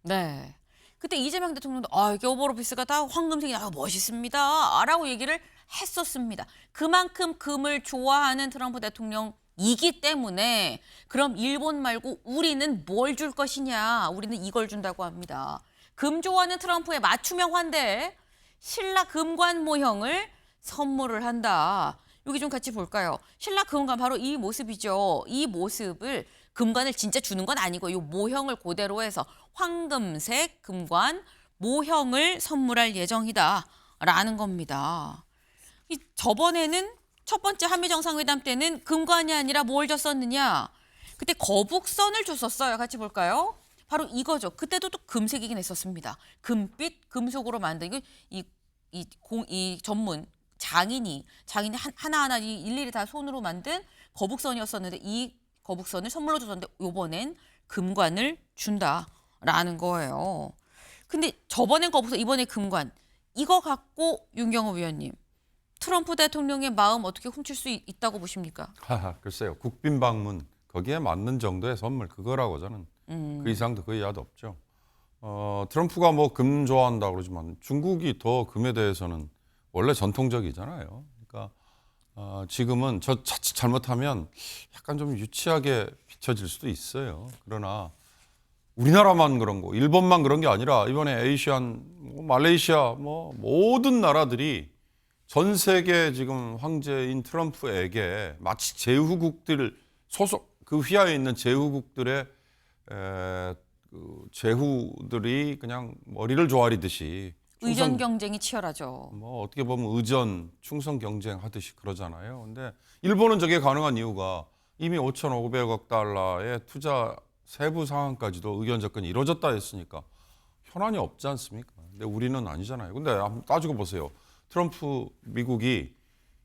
네. 그때 이재명 대통령도 이게 오벌 오피스가 다 황금색이 멋있습니다. 라고 얘기를 했었습니다. 그만큼 금을 좋아하는 트럼프 대통령이기 때문에 그럼 일본 말고 우리는 뭘 줄 것이냐. 우리는 이걸 준다고 합니다. 금 좋아하는 트럼프의 맞춤형 환대에 신라 금관 모형을 선물을 한다. 여기 좀 같이 볼까요? 신라 금관 바로 이 모습이죠. 이 모습을 금관을 진짜 주는 건 아니고 이 모형을 그대로 해서 황금색 금관 모형을 선물할 예정이다라는 겁니다. 저번에는 첫 번째 한미 정상회담 때는 금관이 아니라 뭘 줬었느냐? 그때 거북선을 줬었어요. 같이 볼까요? 바로 이거죠. 그때도 또 금색이긴 했었습니다. 금빛 금속으로 만든 이 전문 장인이 하나하나 일일이 다 손으로 만든 거북선이었었는데 이 거북선을 선물로 줬었는데 이번엔 금관을 준다라는 거예요. 근데 저번엔 거북선, 이번에 금관. 이거 갖고 윤경호 위원님, 트럼프 대통령의 마음 어떻게 훔칠 수 있다고 보십니까? 글쎄요. 국빈 방문 거기에 맞는 정도의 선물 그거라고 저는 그 이상도 그 이하도 없죠. 트럼프가 뭐 금 좋아한다 그러지만 중국이 더 금에 대해서는 원래 전통적이잖아요. 그러니까 지금은 저 자칫 잘못하면 약간 좀 유치하게 비춰질 수도 있어요. 그러나 우리나라만 그런 거, 일본만 그런 게 아니라 이번에 아시안, 말레이시아 모든 나라들이 전 세계 지금 황제인 트럼프에게 마치 제후국들 소속 그 휘하에 있는 제후국들의 그 제후들이 그냥 머리를 조아리듯이 의전 경쟁이 치열하죠. 뭐 어떻게 보면 의전 충성 경쟁 하듯이 그러잖아요. 근데 일본은 저게 가능한 이유가 이미 5,500억 달러의 투자 세부 상황까지도 의견 접근이 이루어졌다 했으니까 현안이 없지 않습니까? 근데 우리는 아니잖아요. 근데 한번 따지고 보세요. 트럼프 미국이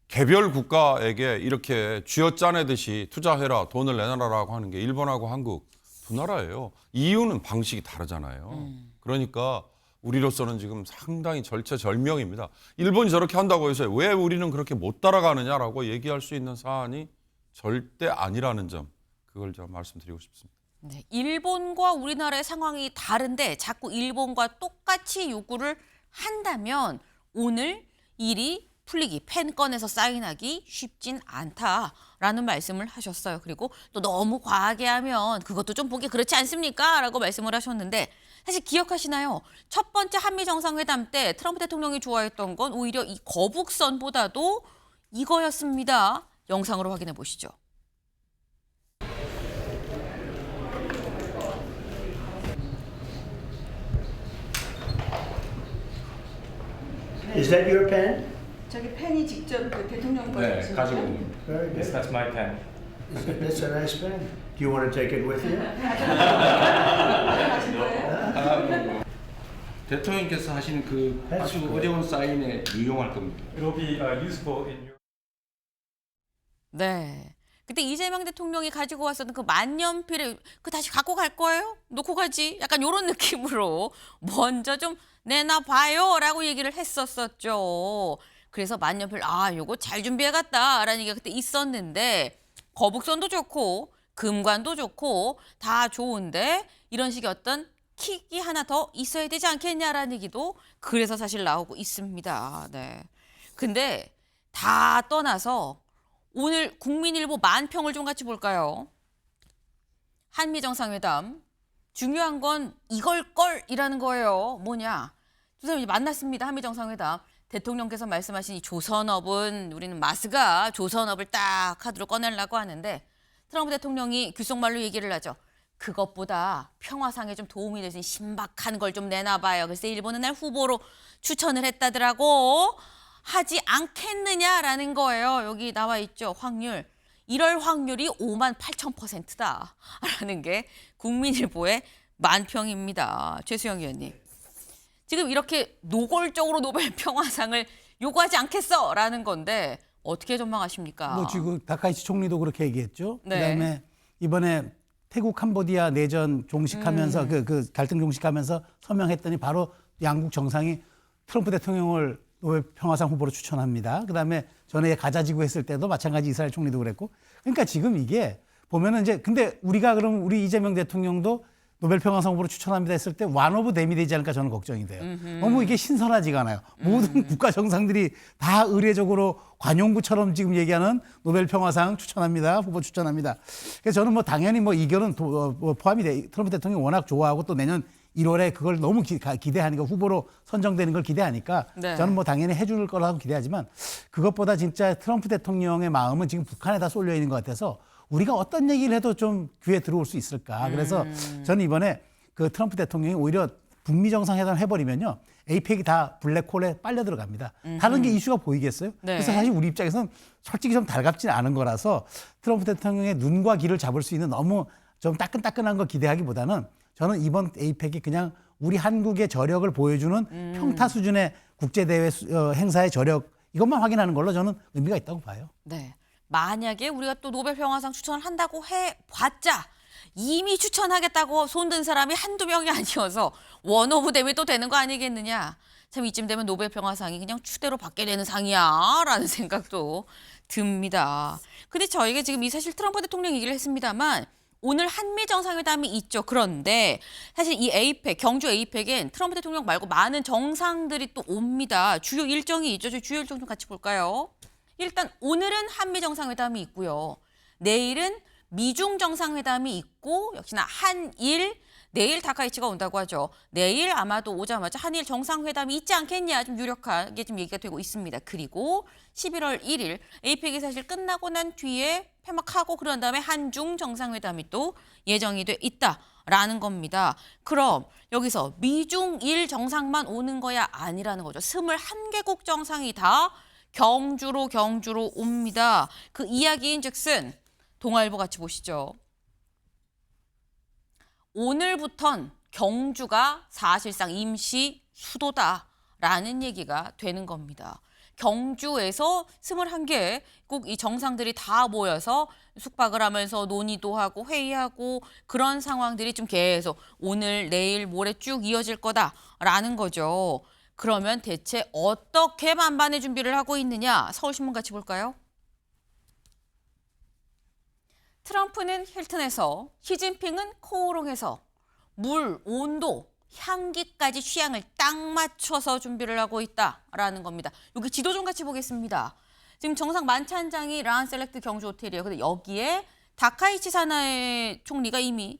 개별 국가에게 이렇게 쥐어짜내듯이 투자해라, 돈을 내놔라라고 하는 게 일본하고 한국 두 나라예요. 이유는 방식이 다르잖아요. 그러니까 우리로서는 지금 상당히 절체절명입니다. 일본이 저렇게 한다고 해서 왜 우리는 그렇게 못 따라가느냐라고 얘기할 수 있는 사안이 절대 아니라는 점, 그걸 제가 말씀드리고 싶습니다. 네, 일본과 우리나라의 상황이 다른데 자꾸 일본과 똑같이 요구를 한다면 오늘 일이 풀리기, 펜건에서 사인하기 쉽진 않다라는 말씀을 하셨어요. 그리고 또 너무 과하게 하면 그것도 좀 보기 그렇지 않습니까? 라고 말씀을 하셨는데 사실 기억하시나요? 첫 번째 한미 정상회담 때 트럼프 대통령이 좋아했던 건 오히려 이 거북선보다도 이거였습니다. 영상으로 확인해 보시죠. Is that your pen? 저기 펜이 직접 그 대통령 네, 거죠? 가지고 있는. Very good. Yes, that's my pen. That's a nice pen. Do you want to take it with you? 하신 거예요? 대통령께서 하신 그 That's 아주 good. 어려운 사인에 유용할 겁니다. It will be useful in your. 네. 그때 이재명 대통령이 가지고 왔었던 그 만년필을 그 다시 갖고 갈 거예요? 놓고 가지? 약간 이런 느낌으로 먼저 좀 내놔봐요 라고 얘기를 했었었죠. 그래서 만년필 요거 잘 준비해갔다라는 얘기가 그때 있었는데 거북선도 좋고 금관도 좋고 다 좋은데 이런 식의 어떤 킥이 하나 더 있어야 되지 않겠냐라는 얘기도 그래서 사실 나오고 있습니다. 네. 근데 다 떠나서 오늘 국민일보 만평을 좀 같이 볼까요? 한미 정상회담 중요한 건 이걸 걸이라는 거예요. 뭐냐? 두 사람이 만났습니다. 한미 정상회담. 대통령께서 말씀하신 이 조선업은 우리는 마스가 조선업을 딱 카드로 꺼내려고 하는데 트럼프 대통령이 귓속말로 얘기를 하죠. 그것보다 평화상에 좀 도움이 될 수 있는 신박한 걸 좀 내놔봐요. 그래서 일본은 날 후보로 추천을 했다더라고. 하지 않겠느냐라는 거예요. 여기 나와 있죠. 확률. 이럴 확률이 58,000%다. 라는 게 국민일보의 만평입니다. 최수영 의원님. 지금 이렇게 노골적으로 노벨 평화상을 요구하지 않겠어 라는 건데 어떻게 전망하십니까? 뭐 지금 다카이치 총리도 그렇게 얘기했죠. 네. 그다음에 이번에 태국 캄보디아 내전 종식하면서 그 갈등 종식하면서 서명했더니 바로 양국 정상이 트럼프 대통령을 노벨 평화상 후보로 추천합니다. 그다음에 전에 가자지구 했을 때도 마찬가지 이스라엘 총리도 그랬고. 그러니까 지금 이게 보면은 이제 근데 우리가 그럼 우리 이재명 대통령도 노벨 평화상 후보로 추천합니다 했을 때 완 오브 댐이 되지 않을까 저는 걱정이 돼요. 너무 이게 신선하지가 않아요. 모든 국가 정상들이 다 의례적으로 관용구처럼 지금 얘기하는 노벨 평화상 추천합니다. 후보 추천합니다. 그래서 저는 뭐 당연히 뭐 이견은 포함이 돼. 트럼프 대통령이 워낙 좋아하고 또 내년 1월에 그걸 너무 기대하니까 후보로 선정되는 걸 기대하니까 네. 저는 뭐 당연히 해줄 거라고 기대하지만 그것보다 진짜 트럼프 대통령의 마음은 지금 북한에다 쏠려 있는 것 같아서 우리가 어떤 얘기를 해도 좀 귀에 들어올 수 있을까. 그래서 저는 이번에 그 트럼프 대통령이 오히려 북미 정상회담 해버리면요. 에이펙이 다 블랙홀에 빨려 들어갑니다. 다른 게 이슈가 보이겠어요? 네. 그래서 사실 우리 입장에서는 솔직히 좀 달갑지는 않은 거라서 트럼프 대통령의 눈과 귀를 잡을 수 있는 너무 좀 따끈따끈한 거 기대하기보다는 저는 이번 에이펙이 그냥 우리 한국의 저력을 보여주는 평타 수준의 국제대회 행사의 저력 이것만 확인하는 걸로 저는 의미가 있다고 봐요. 네. 만약에 우리가 또 노벨 평화상 추천을 한다고 해봤자 이미 추천하겠다고 손든 사람이 한두 명이 아니어서 원 오브 댐이 또 되는 거 아니겠느냐. 참 이쯤 되면 노벨 평화상이 그냥 추대로 받게 되는 상이야 라는 생각도 듭니다. 근데 저희가 지금 이 사실 트럼프 대통령 얘기를 했습니다만 오늘 한미 정상회담이 있죠. 그런데 사실 이 에이펙, 경주 에이펙엔 트럼프 대통령 말고 많은 정상들이 또 옵니다. 주요 일정이 있죠. 저희 주요 일정 좀 같이 볼까요? 일단 오늘은 한미 정상회담이 있고요. 내일은 미중 정상회담이 있고 역시나 한일, 내일 다카이치가 온다고 하죠. 내일 아마도 오자마자 한일 정상회담이 있지 않겠냐 좀 유력하게 좀 얘기가 되고 있습니다. 그리고 11월 1일 에이펙이 사실 끝나고 난 뒤에 폐막하고 그런 다음에 한중 정상회담이 또 예정이 돼 있다라는 겁니다. 그럼 여기서 미중일 정상만 오는 거야 아니라는 거죠. 21개국 정상이 다 경주로 옵니다. 그 이야기인즉슨 동아일보 같이 보시죠. 오늘부턴 경주가 사실상 임시 수도다라는 얘기가 되는 겁니다. 경주에서 21개국 이 정상들이 다 모여서 숙박을 하면서 논의도 하고 회의하고 그런 상황들이 좀 계속 오늘, 내일, 모레 쭉 이어질 거다라는 거죠. 그러면 대체 어떻게 만반의 준비를 하고 있느냐? 서울신문 같이 볼까요? 트럼프는 힐튼에서, 시진핑은 코오롱에서 물, 온도, 향기까지 취향을 딱 맞춰서 준비를 하고 있다라는 겁니다. 여기 지도 좀 같이 보겠습니다. 지금 정상 만찬장이 라한셀렉트 경주 호텔이에요. 근데 여기에 다카이치 사나의 총리가 이미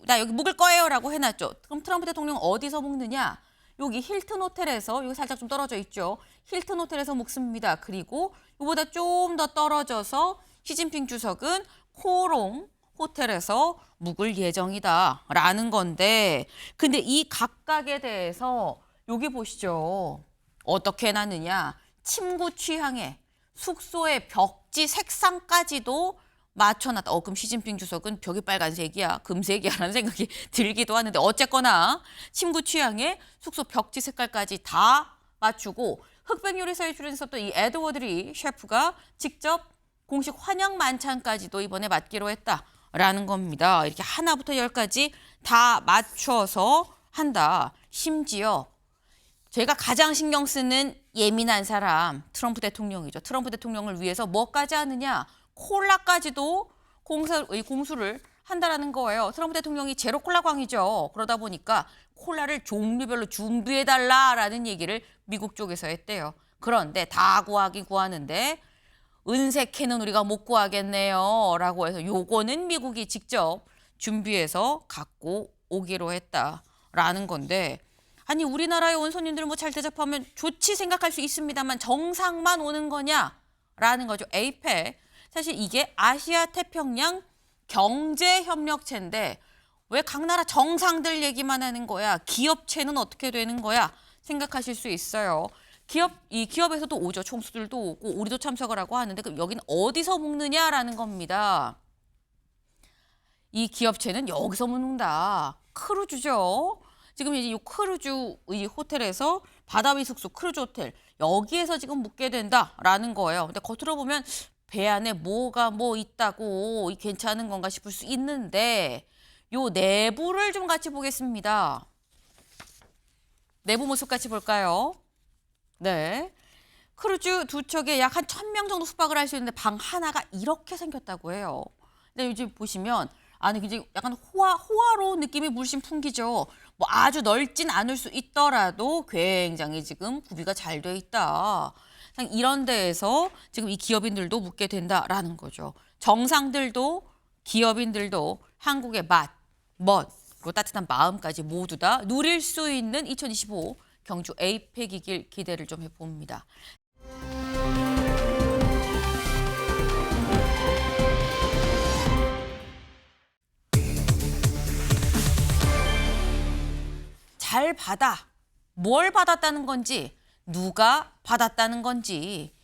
나 여기 묵을 거예요라고 해놨죠. 그럼 트럼프 대통령 어디서 묵느냐? 여기 힐튼 호텔에서, 여기 살짝 좀 떨어져 있죠. 힐튼 호텔에서 묵습니다. 그리고 이보다 좀 더 떨어져서 시진핑 주석은 코오롱 호텔에서 묵을 예정이다라는 건데, 근데 이 각각에 대해서 여기 보시죠. 어떻게 해놨느냐. 침구 취향에 숙소의 벽지 색상까지도 맞춰놨다. 그럼 시진핑 주석은 벽이 빨간색이야, 금색이야라는 생각이 들기도 하는데 어쨌거나 침구 취향에 숙소 벽지 색깔까지 다 맞추고 흑백 요리사에 출연했었던 이 에드워드 리 셰프가 직접 공식 환영 만찬까지도 이번에 맡기로 했다라는 겁니다. 이렇게 하나부터 10까지 다 맞춰서 한다. 심지어 제가 가장 신경 쓰는 예민한 사람 트럼프 대통령이죠. 트럼프 대통령을 위해서 뭐까지 하느냐. 콜라까지도 공수를 한다라는 거예요. 트럼프 대통령이 제로 콜라 광이죠. 그러다 보니까 콜라를 종류별로 준비해달라라는 얘기를 미국 쪽에서 했대요. 그런데 다 구하긴 구하는데 은색 캔은 우리가 못 구하겠네요 라고 해서 요거는 미국이 직접 준비해서 갖고 오기로 했다라는 건데, 아니 우리나라에 온 손님들 뭐 잘 대접하면 좋지 생각할 수 있습니다만 정상만 오는 거냐라는 거죠. 에이펙. 사실 이게 아시아 태평양 경제협력체인데 왜 각 나라 정상들 얘기만 하는 거야? 기업체는 어떻게 되는 거야? 생각하실 수 있어요. 기업에서도 오죠. 총수들도 오고 우리도 참석을 하고 하는데 그럼 여기는 어디서 묵느냐라는 겁니다. 이 기업체는 여기서 묵는다. 크루즈죠. 지금 이제 이 크루즈 이 호텔에서 바다위 숙소 크루즈 호텔 여기에서 지금 묵게 된다라는 거예요. 근데 겉으로 보면 배 안에 뭐가 뭐 있다고 괜찮은 건가 싶을 수 있는데 요 내부를 좀 같이 보겠습니다. 내부 모습 같이 볼까요? 네. 크루즈 두 척에 약 한 1,000명 정도 숙박을 할 수 있는데 방 하나가 이렇게 생겼다고 해요. 근데 요즘 보시면 안에 굉장히 약간 호화로운 느낌이 물씬 풍기죠. 뭐 아주 넓진 않을 수 있더라도 굉장히 지금 구비가 잘 돼 있다. 이런 데에서 지금 이 기업인들도 묵게 된다라는 거죠. 정상들도 기업인들도 한국의 맛, 멋, 그리고 따뜻한 마음까지 모두 다 누릴 수 있는 2025 경주 에이펙이길 기대를 좀 해봅니다. 잘 받아. 뭘 받았다는 건지, 누가 받았다는 건지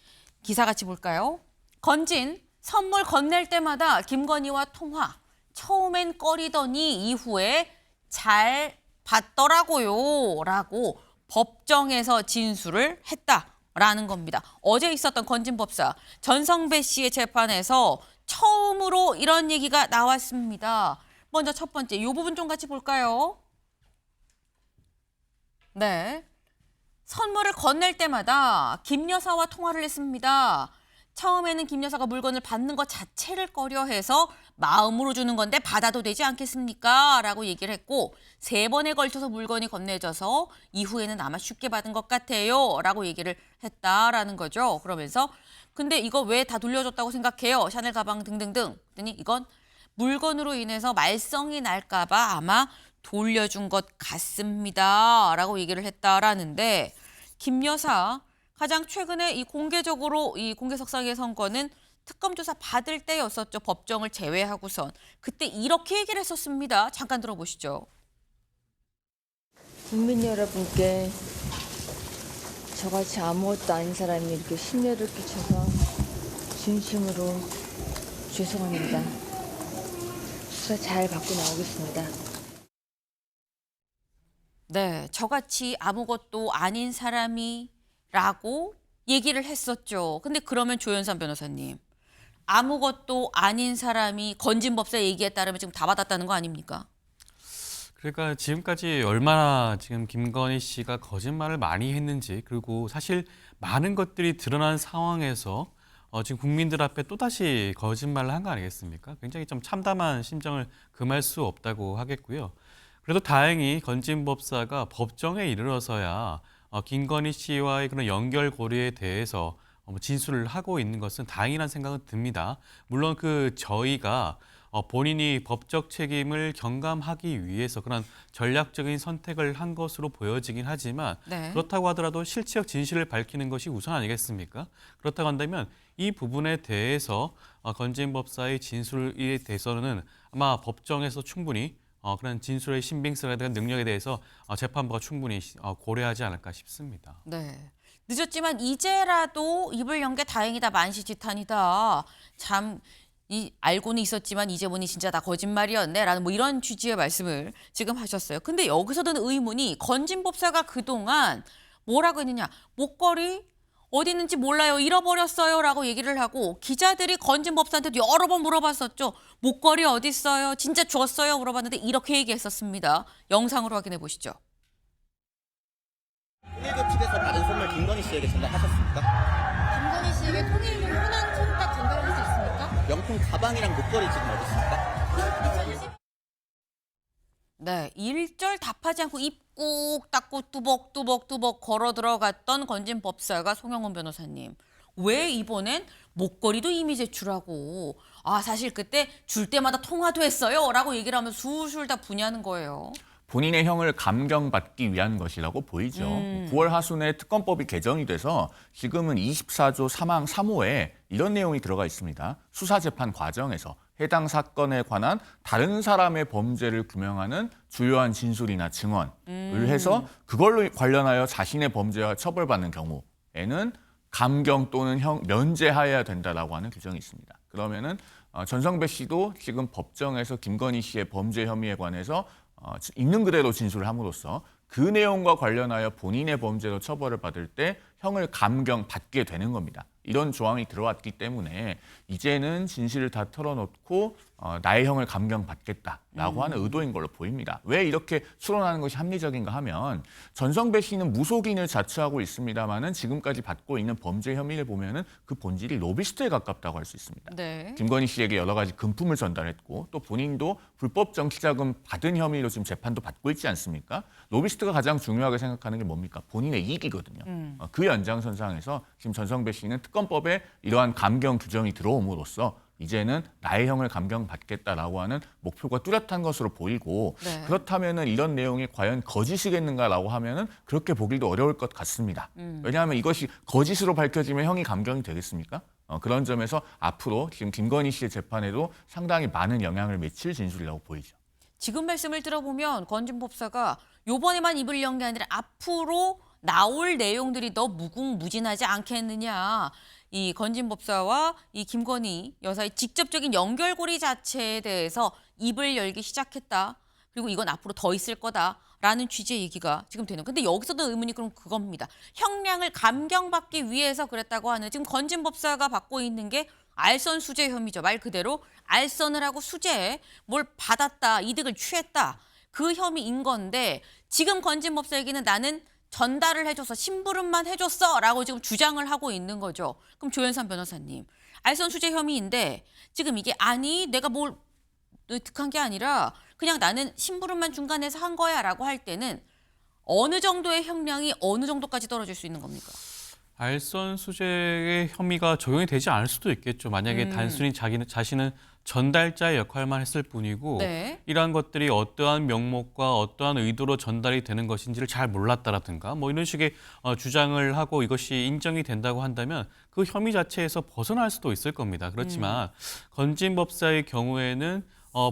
기사 같이 볼까요? 건진, 선물 건넬 때마다 김건희와 통화. 처음엔 꺼리더니 이후에 잘 받더라고요. 라고 법정에서 진술을 했다라는 겁니다. 어제 있었던 건진 법사 전성배 씨의 재판에서 처음으로 이런 얘기가 나왔습니다. 먼저 첫 번째, 이 부분 좀 같이 볼까요? 네. 선물을 건넬 때마다 김 여사와 통화를 했습니다. 처음에는 김 여사가 물건을 받는 것 자체를 꺼려해서 마음으로 주는 건데 받아도 되지 않겠습니까? 라고 얘기를 했고 3번에 걸쳐서 물건이 건네져서 이후에는 아마 쉽게 받은 것 같아요. 라고 얘기를 했다라는 거죠. 그러면서 근데 이거 왜 다 돌려줬다고 생각해요? 샤넬 가방 등등등. 그랬더니 이건 물건으로 인해서 말썽이 날까 봐 아마 돌려준 것 같습니다. 라고 얘기를 했다라는데 김 여사 가장 최근에 이 공개적으로 이 공개석상에 선 거는 특검 조사 받을 때였었죠. 법정을 제외하고선. 그때 이렇게 얘기를 했었습니다. 잠깐 들어보시죠. 국민 여러분께 저같이 아무것도 아닌 사람이 이렇게 심려를 끼쳐서 진심으로 죄송합니다. 수사 잘 받고 나오겠습니다. 네, 저같이 아무것도 아닌 사람이라고 얘기를 했었죠. 근데 그러면 조현선 변호사님, 아무것도 아닌 사람이 건진 법사 얘기에 따르면 지금 다 받았다는 거 아닙니까? 그러니까 지금까지 얼마나 지금 김건희 씨가 거짓말을 많이 했는지, 그리고 사실 많은 것들이 드러난 상황에서 지금 국민들 앞에 또다시 거짓말을 한 거 아니겠습니까? 굉장히 좀 참담한 심정을 금할 수 없다고 하겠고요. 그래도 다행히 건진 법사가 법정에 이르러서야 김건희 씨와의 그런 연결고리에 대해서 진술을 하고 있는 것은 다행이라는 생각은 듭니다. 물론 저희가 본인이 법적 책임을 경감하기 위해서 그런 전략적인 선택을 한 것으로 보여지긴 하지만 네. 그렇다고 하더라도 실체적 진실을 밝히는 것이 우선 아니겠습니까? 그렇다고 한다면 이 부분에 대해서 건진 법사의 진술에 대해서는 아마 법정에서 충분히 그런 진술의 신빙성이라든가 능력에 대해서 재판부가 충분히 고려하지 않을까 싶습니다. 네. 늦었지만 이제라도 입을 연 게 다행이다. 만시지탄이다. 참 알고는 있었지만 이제 보니 진짜 다 거짓말이었네. 라는 뭐 이런 취지의 말씀을 지금 하셨어요. 근데 여기서 드는 의문이 건진 법사가 그동안 뭐라고 했느냐. 목걸이 어디 있는지 몰라요. 잃어버렸어요. 라고 얘기를 하고 기자들이 건진 법사한테도 여러 번 물어봤었죠. 목걸이 어디 있어요? 진짜 줬어요? 물어봤는데 이렇게 얘기했었습니다. 영상으로 확인해 보시죠. 통일교 측에서 받은 선물 김건희 씨에게 전달하셨습니까? 김건희 씨에게 통일교 현안 청탁 전달할 수 있습니까? 명품 가방이랑 목걸이 지금 어디 있습니까? 네, 일절 답하지 않고 입 꾹 닫고 뚜벅뚜벅 걸어 들어갔던 건진 법사가 송영훈 변호사님. 왜 이번엔 목걸이도 이미 제출하고 사실 그때 줄 때마다 통화도 했어요 라고 얘기를 하면서 술술 다 분야는 거예요. 본인의 형을 감경받기 위한 것이라고 보이죠. 9월 하순에 특검법이 개정이 돼서 지금은 24조 3항 3호에 이런 내용이 들어가 있습니다. 수사재판 과정에서 해당 사건에 관한 다른 사람의 범죄를 규명하는 주요한 진술이나 증언을 해서 그걸로 관련하여 자신의 범죄와 처벌받는 경우에는 감경 또는 면제하여야 된다라고 하는 규정이 있습니다. 그러면은 전성배 씨도 지금 법정에서 김건희 씨의 범죄 혐의에 관해서 있는 그대로 진술을 함으로써 그 내용과 관련하여 본인의 범죄로 처벌을 받을 때 형을 감경받게 되는 겁니다. 이런 조항이 들어왔기 때문에 이제는 진실을 다 털어놓고 나의 형을 감경받겠다라고 하는 의도인 걸로 보입니다. 왜 이렇게 추론하는 것이 합리적인가 하면 전성배 씨는 무속인을 자처하고 있습니다마는 지금까지 받고 있는 범죄 혐의를 보면은 그 본질이 로비스트에 가깝다고 할 수 있습니다. 네. 김건희 씨에게 여러 가지 금품을 전달했고 또 본인도 불법 정치자금 받은 혐의로 지금 재판도 받고 있지 않습니까? 로비스트가 가장 중요하게 생각하는 게 뭡니까? 본인의 이익이거든요. 그 연장선상에서 지금 전성배 씨는 특검법에 이러한 감경 규정이 들어옴으로써 이제는 나의 형을 감경받겠다라고 하는 목표가 뚜렷한 것으로 보이고 네. 그렇다면은 이런 내용이 과연 거짓이겠는가라고 하면은 그렇게 보기도 어려울 것 같습니다. 왜냐하면 이것이 거짓으로 밝혀지면 형이 감경이 되겠습니까? 그런 점에서 앞으로 지금 김건희 씨의 재판에도 상당히 많은 영향을 미칠 진술이라고 보이죠. 지금 말씀을 들어보면 건진 법사가 요번에만 입을 연 게 아니라 앞으로 나올 내용들이 더 무궁무진하지 않겠느냐. 이 건진 법사와 이 김건희 여사의 직접적인 연결고리 자체에 대해서 입을 열기 시작했다. 그리고 이건 앞으로 더 있을 거다라는 취지의 얘기가 지금 되는. 근데 여기서도 의문이 그럼 그겁니다. 형량을 감경받기 위해서 그랬다고 하는 지금 건진 법사가 받고 있는 게 알선 수재 혐의죠. 말 그대로 알선을 하고 수재에 뭘 받았다, 이득을 취했다. 그 혐의인 건데 지금 건진 법사 얘기는 나는 전달을 해줘서 심부름만 해줬어 라고 지금 주장을 하고 있는 거죠. 그럼 조현산 변호사님, 알선 수재 혐의인데 지금 이게 아니 내가 뭘 득한 게 아니라 그냥 나는 심부름만 중간에서 한 거야 라고 할 때는 어느 정도의 형량이 어느 정도까지 떨어질 수 있는 겁니까? 알선 수재의 혐의가 적용이 되지 않을 수도 있겠죠. 만약에 단순히 자신은 전달자의 역할만 했을 뿐이고 네. 이러한 것들이 어떠한 명목과 어떠한 의도로 전달이 되는 것인지를 잘 몰랐다라든가 뭐 이런 식의 주장을 하고 이것이 인정이 된다고 한다면 그 혐의 자체에서 벗어날 수도 있을 겁니다. 그렇지만 건진 법사의 경우에는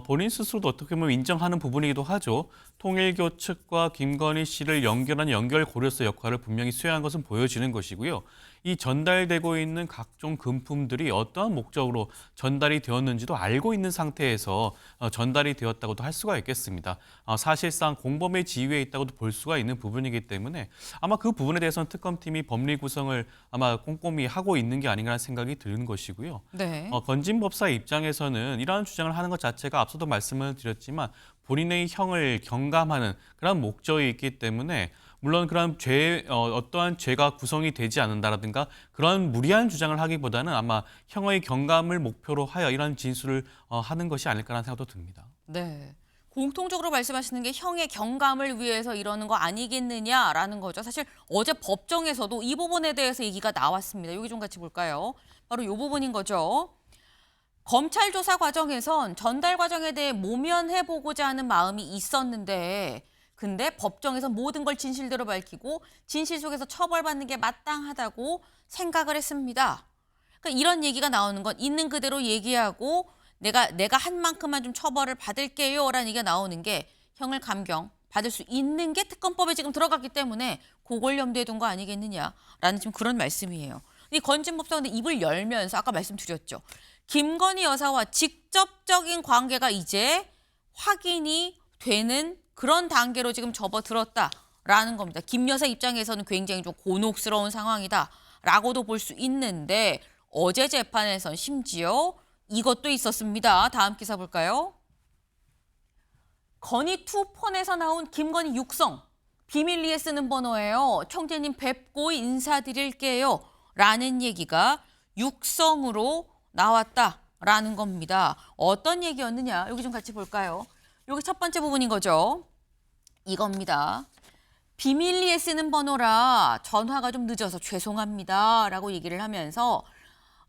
본인 스스로도 어떻게 보면 인정하는 부분이기도 하죠. 통일교 측과 김건희 씨를 연결하는 연결고리로서 역할을 분명히 수행한 것은 보여지는 것이고요. 이 전달되고 있는 각종 금품들이 어떠한 목적으로 전달이 되었는지도 알고 있는 상태에서 전달이 되었다고도 할 수가 있겠습니다. 사실상 공범의 지위에 있다고도 볼 수가 있는 부분이기 때문에 아마 그 부분에 대해서는 특검팀이 법리 구성을 아마 꼼꼼히 하고 있는 게 아닌가라는 생각이 드는 것이고요. 네. 건진 법사의 입장에서는 이러한 주장을 하는 것 자체가 앞서도 말씀을 드렸지만 본인의 형을 경감하는 그런 목적이 있기 때문에 물론 그런 어떠한 죄가 구성이 되지 않는다라든가 그런 무리한 주장을 하기보다는 아마 형의 경감을 목표로 하여 이런 진술을 하는 것이 아닐까라는 생각도 듭니다. 네. 공통적으로 말씀하시는 게 형의 경감을 위해서 이러는 거 아니겠느냐라는 거죠. 사실 어제 법정에서도 이 부분에 대해서 얘기가 나왔습니다. 여기 좀 같이 볼까요? 바로 이 부분인 거죠. 검찰 조사 과정에선 전달 과정에 대해 모면해보고자 하는 마음이 있었는데 근데 법정에서 모든 걸 진실대로 밝히고 진실 속에서 처벌받는 게 마땅하다고 생각을 했습니다. 그러니까 이런 얘기가 나오는 건 있는 그대로 얘기하고 내가 한 만큼만 좀 처벌을 받을게요 라는 얘기가 나오는 게 형을 감경 받을 수 있는 게 특검법에 지금 들어갔기 때문에 그걸 염두에 둔 거 아니겠느냐라는 지금 그런 말씀이에요. 이 건진 법사가 입을 열면서 아까 말씀드렸죠. 김건희 여사와 직접적인 관계가 이제 확인이 되는 그런 단계로 지금 접어들었다라는 겁니다. 김 여사 입장에서는 굉장히 좀 곤혹스러운 상황이다라고도 볼 수 있는데 어제 재판에선 심지어 이것도 있었습니다. 다음 기사 볼까요? 건희 투폰에서 나온 김건희 육성. 비밀리에 쓰는 번호예요. 총재님 뵙고 인사드릴게요. 라는 얘기가 육성으로 나왔다라는 겁니다. 어떤 얘기였느냐? 여기 좀 같이 볼까요? 여기 첫 번째 부분인 거죠. 이겁니다. 비밀리에 쓰는 번호라 전화가 좀 늦어서 죄송합니다. 라고 얘기를 하면서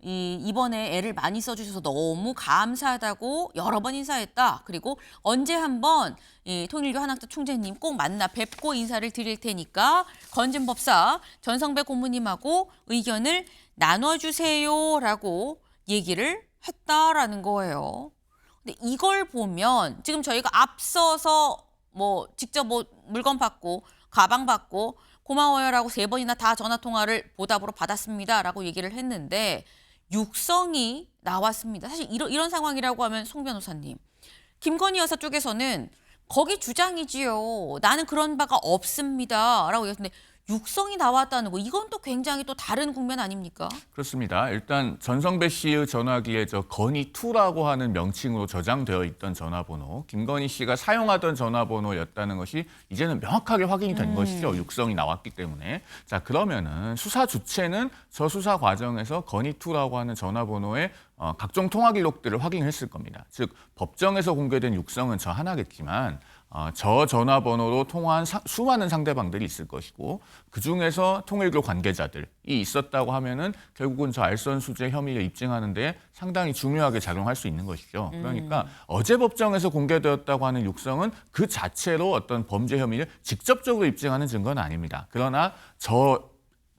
이번에 애를 많이 써주셔서 너무 감사하다고 여러 번 인사했다. 그리고 언제 한번 이 통일교 한학자 총재님 꼭 만나 뵙고 인사를 드릴 테니까 건진법사 전성배 고문님하고 의견을 나눠주세요라고 얘기를 했다라는 거예요. 근데 이걸 보면 지금 저희가 앞서서 뭐 직접 뭐 물건 받고 가방 받고 고마워요라고 3번이나 다 전화 통화를 보답으로 받았습니다라고 얘기를 했는데 육성이 나왔습니다. 사실 이런 상황이라고 하면 송 변호사님, 김건희 여사 쪽에서는 거기 주장이지요. 나는 그런 바가 없습니다라고 얘기했는데 육성이 나왔다는 거, 이건 또 굉장히 또 다른 국면 아닙니까? 그렇습니다. 일단 전성배 씨의 전화기에 저 건희2라고 하는 명칭으로 저장되어 있던 전화번호, 김건희 씨가 사용하던 전화번호였다는 것이 이제는 명확하게 확인이 된 것이죠. 육성이 나왔기 때문에. 자, 그러면은 수사 주체는 저 수사 과정에서 건희2라고 하는 전화번호에 각종 통화 기록들을 확인했을 겁니다. 즉 법정에서 공개된 육성은 저 하나겠지만 저 전화번호로 통화한 수많은 상대방들이 있을 것이고 그중에서 통일교 관계자들이 있었다고 하면은 결국은 저 알선수재 혐의를 입증하는 데 상당히 중요하게 작용할 수 있는 것이죠. 그러니까 어제 법정에서 공개되었다고 하는 육성은 그 자체로 어떤 범죄 혐의를 직접적으로 입증하는 증거는 아닙니다. 그러나 저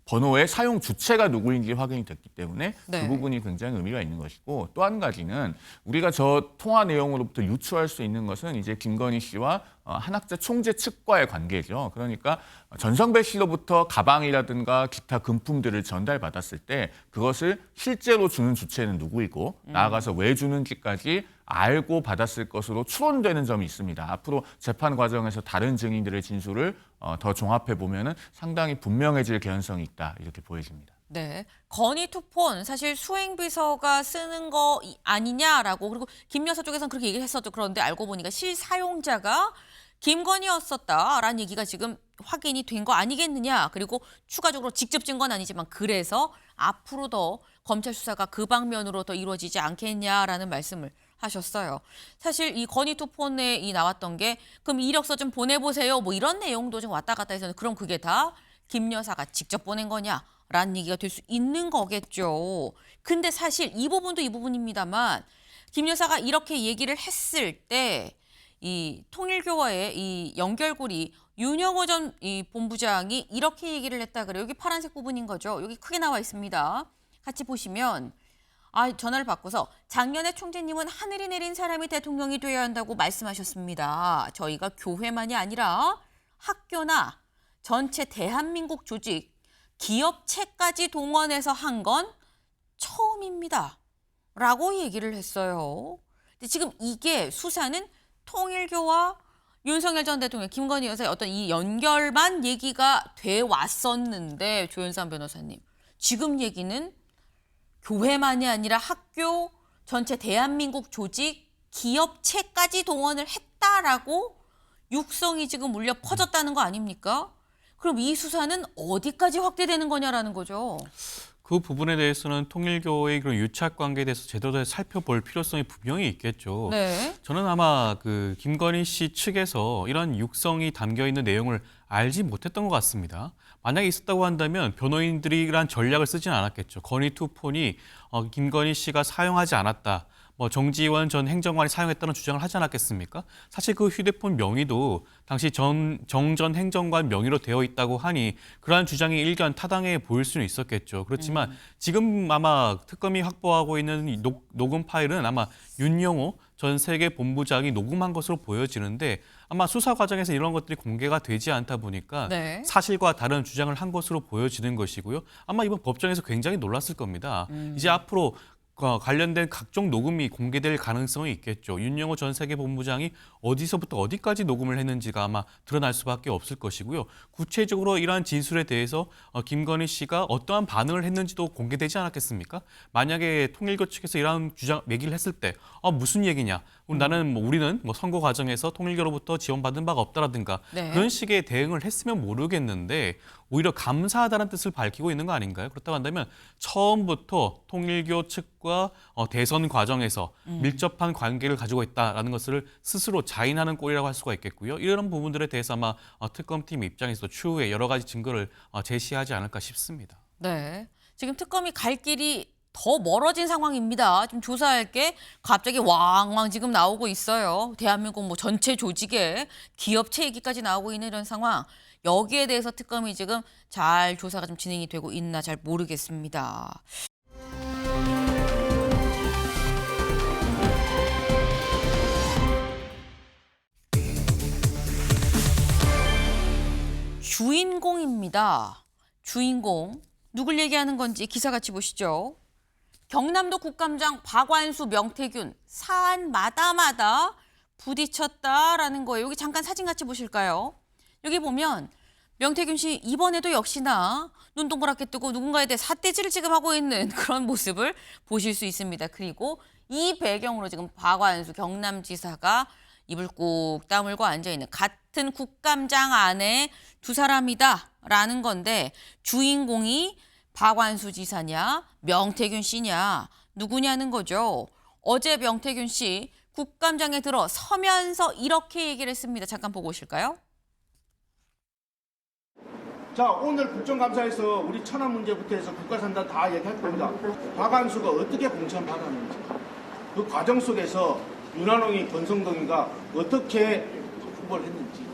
번호의 사용 주체가 누구인지 확인이 됐기 때문에 네. 그 부분이 굉장히 의미가 있는 것이고, 또 한 가지는 우리가 저 통화 내용으로부터 유추할 수 있는 것은 이제 김건희 씨와 한학자 총재 측과의 관계죠. 그러니까 전성배 씨로부터 가방이라든가 기타 금품들을 전달받았을 때 그것을 실제로 주는 주체는 누구이고 나아가서 왜 주는지까지 알고 받았을 것으로 추론되는 점이 있습니다. 앞으로 재판 과정에서 다른 증인들의 진술을 더 종합해 보면은 상당히 분명해질 개연성이 있다, 이렇게 보여집니다. 네, 건희 투폰 사실 수행비서가 쓰는 거 아니냐라고, 그리고 김 여사 쪽에서는 그렇게 얘기를 했었죠. 그런데 알고 보니까 실사용자가 김건희였었다라는 얘기가 지금 확인이 된 거 아니겠느냐. 그리고 추가적으로 직접 증거는 아니지만 그래서 앞으로 더 검찰 수사가 그 방면으로 더 이루어지지 않겠냐라는 말씀을 하셨어요. 사실 이 건희 투폰에 나왔던 게 그럼 이력서 좀 보내보세요, 뭐 이런 내용도 좀 왔다 갔다 해서 그럼 그게 다 김 여사가 직접 보낸 거냐라는 얘기가 될 수 있는 거겠죠. 근데 사실 이 부분도 이 부분입니다만 김 여사가 이렇게 얘기를 했을 때 이 통일교와의 이 연결고리 윤영호 전 이 본부장이 이렇게 얘기를 했다 그래요. 여기 파란색 부분인 거죠. 여기 크게 나와 있습니다. 같이 보시면 전화를 바꿔서 작년에 총재님은 하늘이 내린 사람이 대통령이 돼야 한다고 말씀하셨습니다. 저희가 교회만이 아니라 학교나 전체 대한민국 조직, 기업체까지 동원해서 한 건 처음입니다. 라고 얘기를 했어요. 근데 지금 이게 수사는 통일교와 윤석열 전 대통령, 김건희 여사의 어떤 이 연결만 얘기가 돼 왔었는데, 조윤선 변호사님, 지금 얘기는 교회만이 아니라 학교, 전체 대한민국 조직, 기업체까지 동원을 했다라고 육성이 지금 울려 퍼졌다는 거 아닙니까? 그럼 이 수사는 어디까지 확대되는 거냐라는 거죠. 그 부분에 대해서는 통일교의 그런 유착 관계에 대해서 제대로 살펴볼 필요성이 분명히 있겠죠. 네. 저는 아마 그 김건희 씨 측에서 이런 육성이 담겨 있는 내용을 알지 못했던 것 같습니다. 만약에 있었다고 한다면 변호인들이 이런 전략을 쓰진 않았겠죠. 건희 투폰이 김건희 씨가 사용하지 않았다, 뭐 정지원 전 행정관이 사용했다는 주장을 하지 않았겠습니까? 사실 그 휴대폰 명의도 당시 정 전 행정관 명의로 되어 있다고 하니 그러한 주장이 일견 타당해 보일 수는 있었겠죠. 그렇지만 지금 아마 특검이 확보하고 있는 이 녹음 파일은 아마 윤영호 전 세계 본부장이 녹음한 것으로 보여지는데 아마 수사 과정에서 이런 것들이 공개가 되지 않다 보니까 네. 사실과 다른 주장을 한 것으로 보여지는 것이고요. 아마 이번 법정에서 굉장히 놀랐을 겁니다. 이제 앞으로 관련된 각종 녹음이 공개될 가능성이 있겠죠. 윤영호 전 세계본부장이 어디서부터 어디까지 녹음을 했는지가 아마 드러날 수밖에 없을 것이고요. 구체적으로 이러한 진술에 대해서 김건희 씨가 어떠한 반응을 했는지도 공개되지 않았겠습니까? 만약에 통일교 측에서 이러한 주장 얘기를 했을 때 무슨 얘기냐? 우리는 선거 과정에서 통일교로부터 지원받은 바가 없다라든가 네. 그런 식의 대응을 했으면 모르겠는데 오히려 감사하다는 뜻을 밝히고 있는 거 아닌가요? 그렇다고 한다면 처음부터 통일교 측과 대선 과정에서 밀접한 관계를 가지고 있다라는 것을 스스로 자인하는 꼴이라고 할 수가 있겠고요. 이런 부분들에 대해서 아마 특검팀 입장에서 추후에 여러 가지 증거를 제시하지 않을까 싶습니다. 네. 지금 특검이 갈 길이 더 멀어진 상황입니다. 좀 조사할 게 갑자기 왕왕 지금 나오고 있어요. 대한민국 뭐 전체 조직에 기업체 얘기까지 나오고 있는 이런 상황. 여기에 대해서 특검이 지금 잘 조사가 좀 진행이 되고 있나 잘 모르겠습니다. 주인공입니다. 주인공. 누굴 얘기하는 건지 기사 같이 보시죠. 경남도 국감장 박완수, 명태균 사안마다마다 부딪혔다라는 거예요. 여기 잠깐 사진 같이 보실까요? 여기 보면 명태균 씨 이번에도 역시나 눈 동그랗게 뜨고 누군가에 대해 삿대질을 지금 하고 있는 그런 모습을 보실 수 있습니다. 그리고 이 배경으로 지금 박완수 경남지사가 입을 꾹 다물고 앉아있는 같은 국감장 안에 두 사람이다라는 건데 주인공이 박완수 지사냐 명태균 씨냐 누구냐는 거죠. 어제 명태균 씨 국감장에 들어 서면서 이렇게 얘기를 했습니다. 잠깐 보고 오실까요? 자, 오늘 국정감사에서 우리 천안 문제부터 해서 국가산단 다 얘기할 겁니다. 박완수가 어떻게 공천받았는지, 그 과정 속에서 윤한홍이 권성동이가 어떻게 후보를 했는지,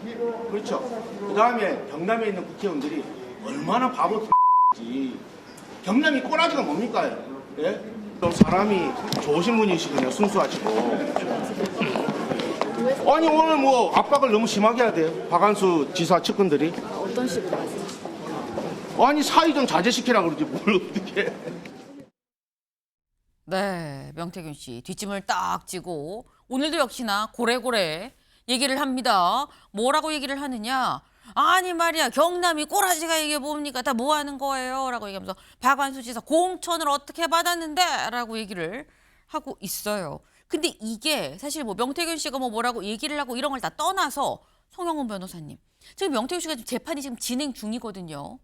그렇죠. 그 다음에 경남에 있는 국회의원들이 얼마나 바보인지. 경남이 꼬라지가 뭡니까? 예? 좀 사람이 좋으신 분이시군요. 순수하시고. 아니 오늘 뭐 압박을 너무 심하게 해야 돼요. 박완수 지사 측근들이. 어떤 식으로 말씀하시나요? 아니 사의 좀 자제시키라 그러지 뭘 어떻게. 네, 명태균 씨 뒷짐을 딱 지고 오늘도 역시나 고래고래 얘기를 합니다. 뭐라고 얘기를 하느냐? 아니 말이야 경남이 꼬라지가 이게 뭡니까? 다 뭐 하는 거예요? 라고 얘기하면서 박완수 지사 공천을 어떻게 받았는데? 라고 얘기를 하고 있어요. 근데 이게 사실 뭐 명태균 씨가 뭐라고 얘기를 하고 이런 걸 다 떠나서 송영훈 변호사님 지금 명태균 씨가 재판이 지금 진행 중이거든요.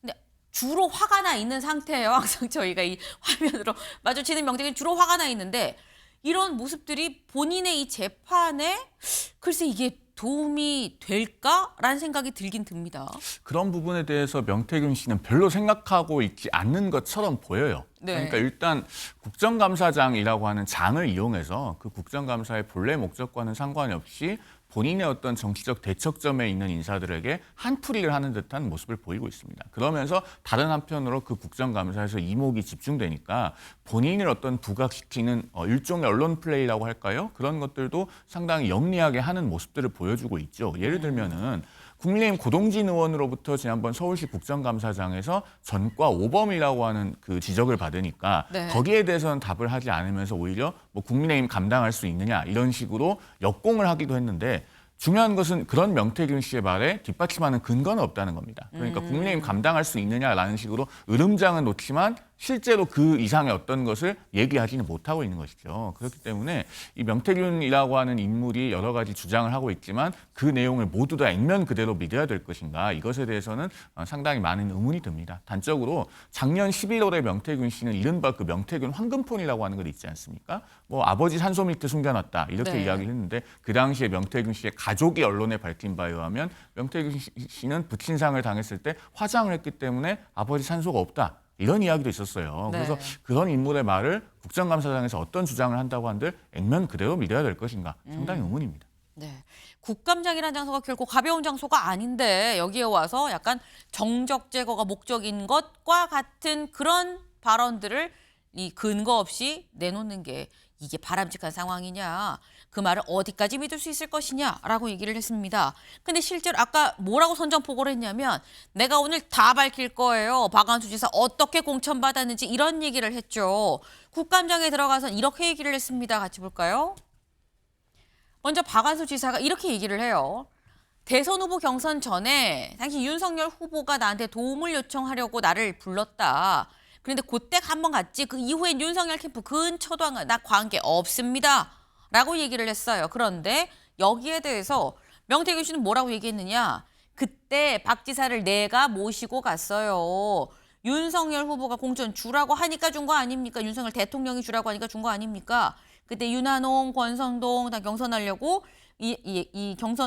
근데 주로 화가 나 있는 상태예요. 항상 저희가 이 화면으로 마주치는 명태균 주로 화가 나 있는데 이런 모습들이 본인의 이 재판에 글쎄 이게 도움이 될까라는 생각이 들긴 듭니다. 그런 부분에 대해서 명태균 씨는 별로 생각하고 있지 않는 것처럼 보여요. 네. 그러니까 일단 국정감사장이라고 하는 장을 이용해서 그 국정감사의 본래 목적과는 상관이 없이 본인의 어떤 정치적 대척점에 있는 인사들에게 한풀이를 하는 듯한 모습을 보이고 있습니다. 그러면서 다른 한편으로 그 국정감사에서 이목이 집중되니까 본인을 어떤 부각시키는 일종의 언론 플레이라고 할까요? 그런 것들도 상당히 영리하게 하는 모습들을 보여주고 있죠. 예를 들면은 국민의힘 고동진 의원으로부터 지난번 서울시 국정감사장에서 전과 오범이라고 하는 그 지적을 받으니까 네. 거기에 대해서는 답을 하지 않으면서 오히려 뭐 국민의힘 감당할 수 있느냐 이런 식으로 역공을 하기도 했는데 중요한 것은 그런 명태균 씨의 말에 뒷받침하는 근거는 없다는 겁니다. 그러니까 국민의힘 감당할 수 있느냐라는 식으로 으름장은 놓지만 실제로 그 이상의 어떤 것을 얘기하지는 못하고 있는 것이죠. 그렇기 때문에 이 명태균이라고 하는 인물이 여러 가지 주장을 하고 있지만 그 내용을 모두 다 액면 그대로 믿어야 될 것인가 이것에 대해서는 상당히 많은 의문이 듭니다. 단적으로 작년 11월에 명태균 씨는 이른바 그 명태균 황금폰이라고 하는 것 있지 않습니까? 뭐 아버지 산소 밑에 숨겨놨다 이렇게 네. 이야기를 했는데 그 당시에 명태균 씨의 가족이 언론에 밝힌 바에 의하면 명태균 씨는 부친상을 당했을 때 화장을 했기 때문에 아버지 산소가 없다. 이런 이야기도 있었어요. 네. 그래서 그런 인물의 말을 국정감사장에서 어떤 주장을 한다고 한들 액면 그대로 믿어야 될 것인가 상당히 의문입니다. 네, 국감장이라는 장소가 결코 가벼운 장소가 아닌데 여기에 와서 약간 정적 제거가 목적인 것과 같은 그런 발언들을 이 근거 없이 내놓는 게 이게 바람직한 상황이냐, 그 말을 어디까지 믿을 수 있을 것이냐라고 얘기를 했습니다. 근데 실제로 아까 뭐라고 선전포고를 했냐면 내가 오늘 다 밝힐 거예요. 박완수 지사 어떻게 공천받았는지 이런 얘기를 했죠. 국감장에 들어가서 이렇게 얘기를 했습니다. 같이 볼까요? 먼저 박완수 지사가 이렇게 얘기를 해요. 대선 후보 경선 전에 당시 윤석열 후보가 나한테 도움을 요청하려고 나를 불렀다. 그런데 그때 한 번 갔지 그 이후엔 윤석열 캠프 근처도 나 관계 없습니다. 라고 얘기를 했어요. 그런데 여기에 대해서 명태균 씨는 뭐라고 얘기했느냐. 그때 박 지사를 내가 모시고 갔어요. 윤석열 후보가 공천 주라고 하니까 준 거 아닙니까? 윤석열 대통령이 주라고 하니까 준 거 아닙니까? 그때 윤한홍, 권성동 다 경선하려고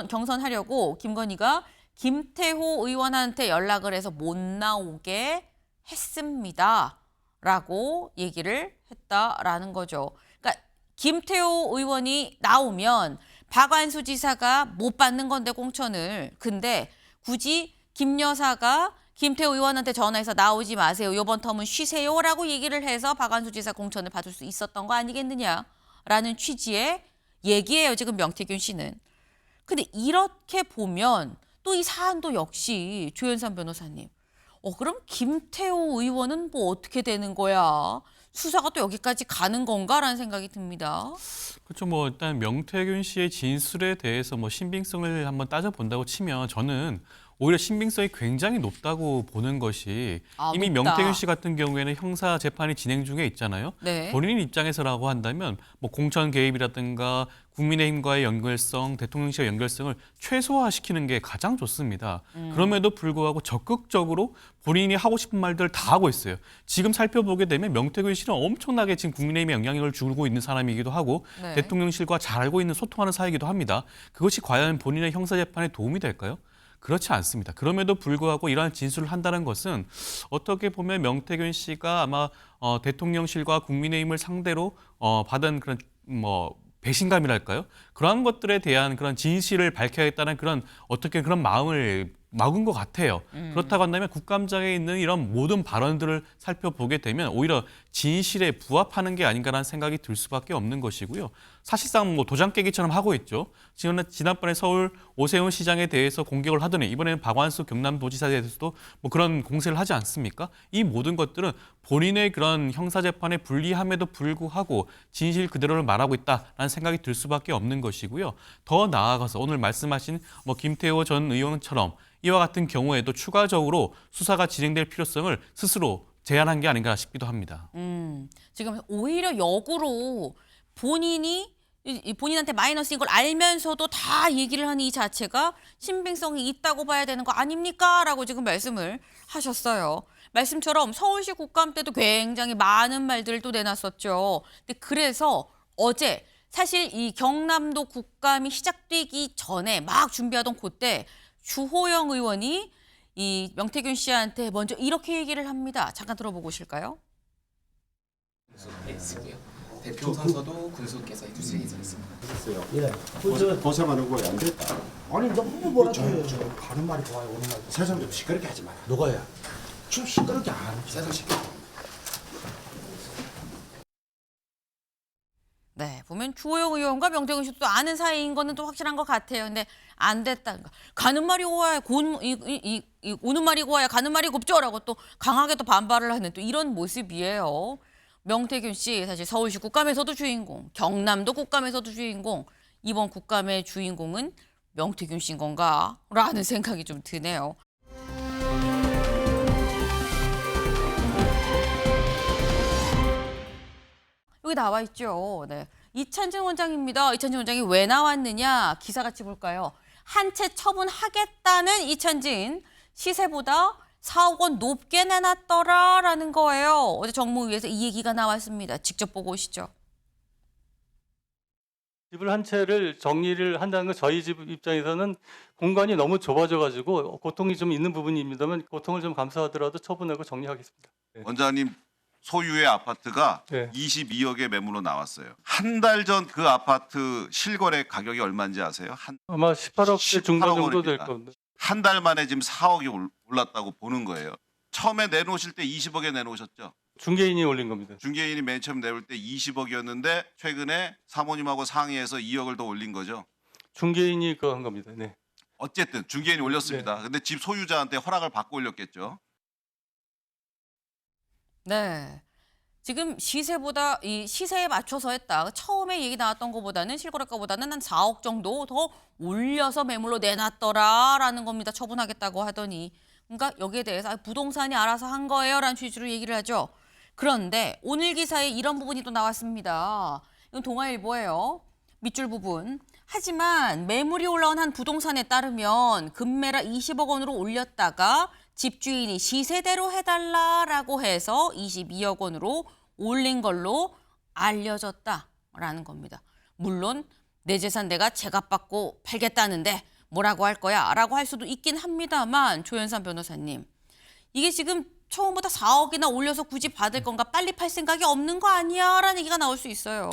경선하려고 김건희가 김태호 의원한테 연락을 해서 못 나오게 했습니다. 라고 얘기를 했다라는 거죠. 그러니까 김태호 의원이 나오면 박완수 지사가 못 받는 건데 공천을. 근데 굳이 김 여사가 김태호 의원한테 전화해서 나오지 마세요. 이번 텀은 쉬세요라고 얘기를 해서 박완수 지사 공천을 받을 수 있었던 거 아니겠느냐라는 취지의 얘기예요. 지금 명태균 씨는. 근데 이렇게 보면 또 이 사안도 역시 조현선 변호사님. 그럼 김태호 의원은 뭐 어떻게 되는 거야? 수사가 또 여기까지 가는 건가라는 생각이 듭니다. 그렇죠. 뭐 일단 명태균 씨의 진술에 대해서 뭐 신빙성을 한번 따져본다고 치면 저는 오히려 신빙성이 굉장히 높다고 보는 것이 이미 높다. 명태균 씨 같은 경우에는 형사 재판이 진행 중에 있잖아요. 네. 본인 입장에서라고 한다면 뭐 공천 개입이라든가 국민의힘과의 연결성, 대통령실의 연결성을 최소화시키는 게 가장 좋습니다. 그럼에도 불구하고 적극적으로 본인이 하고 싶은 말들을 다 하고 있어요. 지금 살펴보게 되면 명태균 씨는 엄청나게 지금 국민의힘에 영향력을 주고 있는 사람이기도 하고 네. 대통령실과 잘 알고 있는 소통하는 사이이기도 합니다. 그것이 과연 본인의 형사 재판에 도움이 될까요? 그렇지 않습니다. 그럼에도 불구하고 이러한 진술을 한다는 것은 어떻게 보면 명태균 씨가 아마 대통령실과 국민의힘을 상대로 받은 그런 뭐 배신감이랄까요? 그러한 것들에 대한 그런 진실을 밝혀야겠다는 그런 어떻게 그런 마음을 막은 것 같아요. 그렇다고 한다면 국감장에 있는 이런 모든 발언들을 살펴보게 되면 오히려 진실에 부합하는 게 아닌가라는 생각이 들 수밖에 없는 것이고요. 사실상 뭐 도장 깨기처럼 하고 있죠. 지난번에 서울 오세훈 시장에 대해서 공격을 하더니 이번에는 박완수 경남도지사에 대해서도 뭐 그런 공세를 하지 않습니까? 이 모든 것들은 본인의 그런 형사재판에 불리함에도 불구하고 진실 그대로를 말하고 있다라는 생각이 들 수밖에 없는 것이고요. 더 나아가서 오늘 말씀하신 뭐 김태호 전 의원처럼 이와 같은 경우에도 추가적으로 수사가 진행될 필요성을 스스로 제안한 게 아닌가 싶기도 합니다. 지금 오히려 역으로 본인한테 마이너스인 걸 알면서도 다 얘기를 하는 이 자체가 신빙성이 있다고 봐야 되는 거 아닙니까? 라고 지금 말씀을 하셨어요. 말씀처럼 서울시 국감 때도 굉장히 많은 말들을 또 내놨었죠. 근데 그래서 어제 사실 이 경남도 국감이 시작되기 전에 막 준비하던 그때 주호영 의원이 이 명태균 씨한테 먼저 이렇게 얘기를 합니다. 잠깐 들어보고 오실까요? 대표 선서도 군수께서 해주실 예정이습니다. 예. 고생하는 거야 안 됐다. 아니 너무 뭐라 해요. 가는 말이 좋아요. 오는 말이. 세상 좀 시끄럽게 하지 마라. 누가야? 좀 시끄럽게 안 해. 세상 시끄러. 네, 보면 주호영 의원과 명태균 씨도 또 아는 사이인 거는 또 확실한 것 같아요. 근데 안 됐다. 가는 말이 고와야 오는 말이 고와야 가는 말이 곱죠라고 또 강하게 또 반발을 하는 또 이런 모습이에요. 명태균 씨 사실 서울시 국감에서도 주인공, 경남도 국감에서도 주인공, 이번 국감의 주인공은 명태균 씨인 건가? 라는 생각이 좀 드네요. 여기 나와 있죠. 네. 이찬진 원장입니다. 이찬진 원장이 왜 나왔느냐? 기사 같이 볼까요? 한 채 처분하겠다는 이찬진 시세보다 4억 원 높게 내놨더라라는 거예요. 어제 정무위에서 이 얘기가 나왔습니다. 직접 보고 오시죠. 집을 한 채를 정리를 한다는 건 저희 집 입장에서는 공간이 너무 좁아져가지고 고통이 좀 있는 부분입니다만 고통을 좀 감수하더라도 처분하고 정리하겠습니다. 네. 원장님 소유의 아파트가 네. 22억의 매물로 나왔어요. 한 달 전 그 아파트 실거래 가격이 얼마인지 아세요? 아마 18억대 중반 정도 될 18억 겁니다. 한 달 만에 지금 4억이 올랐다고 보는 거예요. 처음에 내놓으실 때 20억에 내놓으셨죠? 중개인이 올린 겁니다. 중개인이 맨 처음 내올 때 20억이었는데 최근에 사모님하고 상의해서 2억을 더 올린 거죠. 중개인이 그거 한 겁니다. 네. 어쨌든 중개인이 올렸습니다. 근데 집 소유자한테 허락을 받고 올렸겠죠. 네. 지금 시세보다 이 시세에 맞춰서 했다. 처음에 얘기 나왔던 것보다는 실거래가보다는 한 4억 정도 더 올려서 매물로 내놨더라라는 겁니다. 처분하겠다고 하더니. 그러니까 여기에 대해서 부동산이 알아서 한 거예요라는 취지로 얘기를 하죠. 그런데 오늘 기사에 이런 부분이 또 나왔습니다. 이건 동아일보예요. 밑줄 부분. 하지만 매물이 올라온 한 부동산에 따르면 금매라 20억 원으로 올렸다가 집주인이 시세대로 해달라라고 해서 22억 원으로 올린 걸로 알려졌다라는 겁니다. 물론 내 재산 내가 제값받고 팔겠다는데 뭐라고 할 거야? 라고 할 수도 있긴 합니다만 조현선 변호사님. 이게 지금 처음보다 4억이나 올려서 굳이 받을 건가, 빨리 팔 생각이 없는 거 아니야? 라는 얘기가 나올 수 있어요.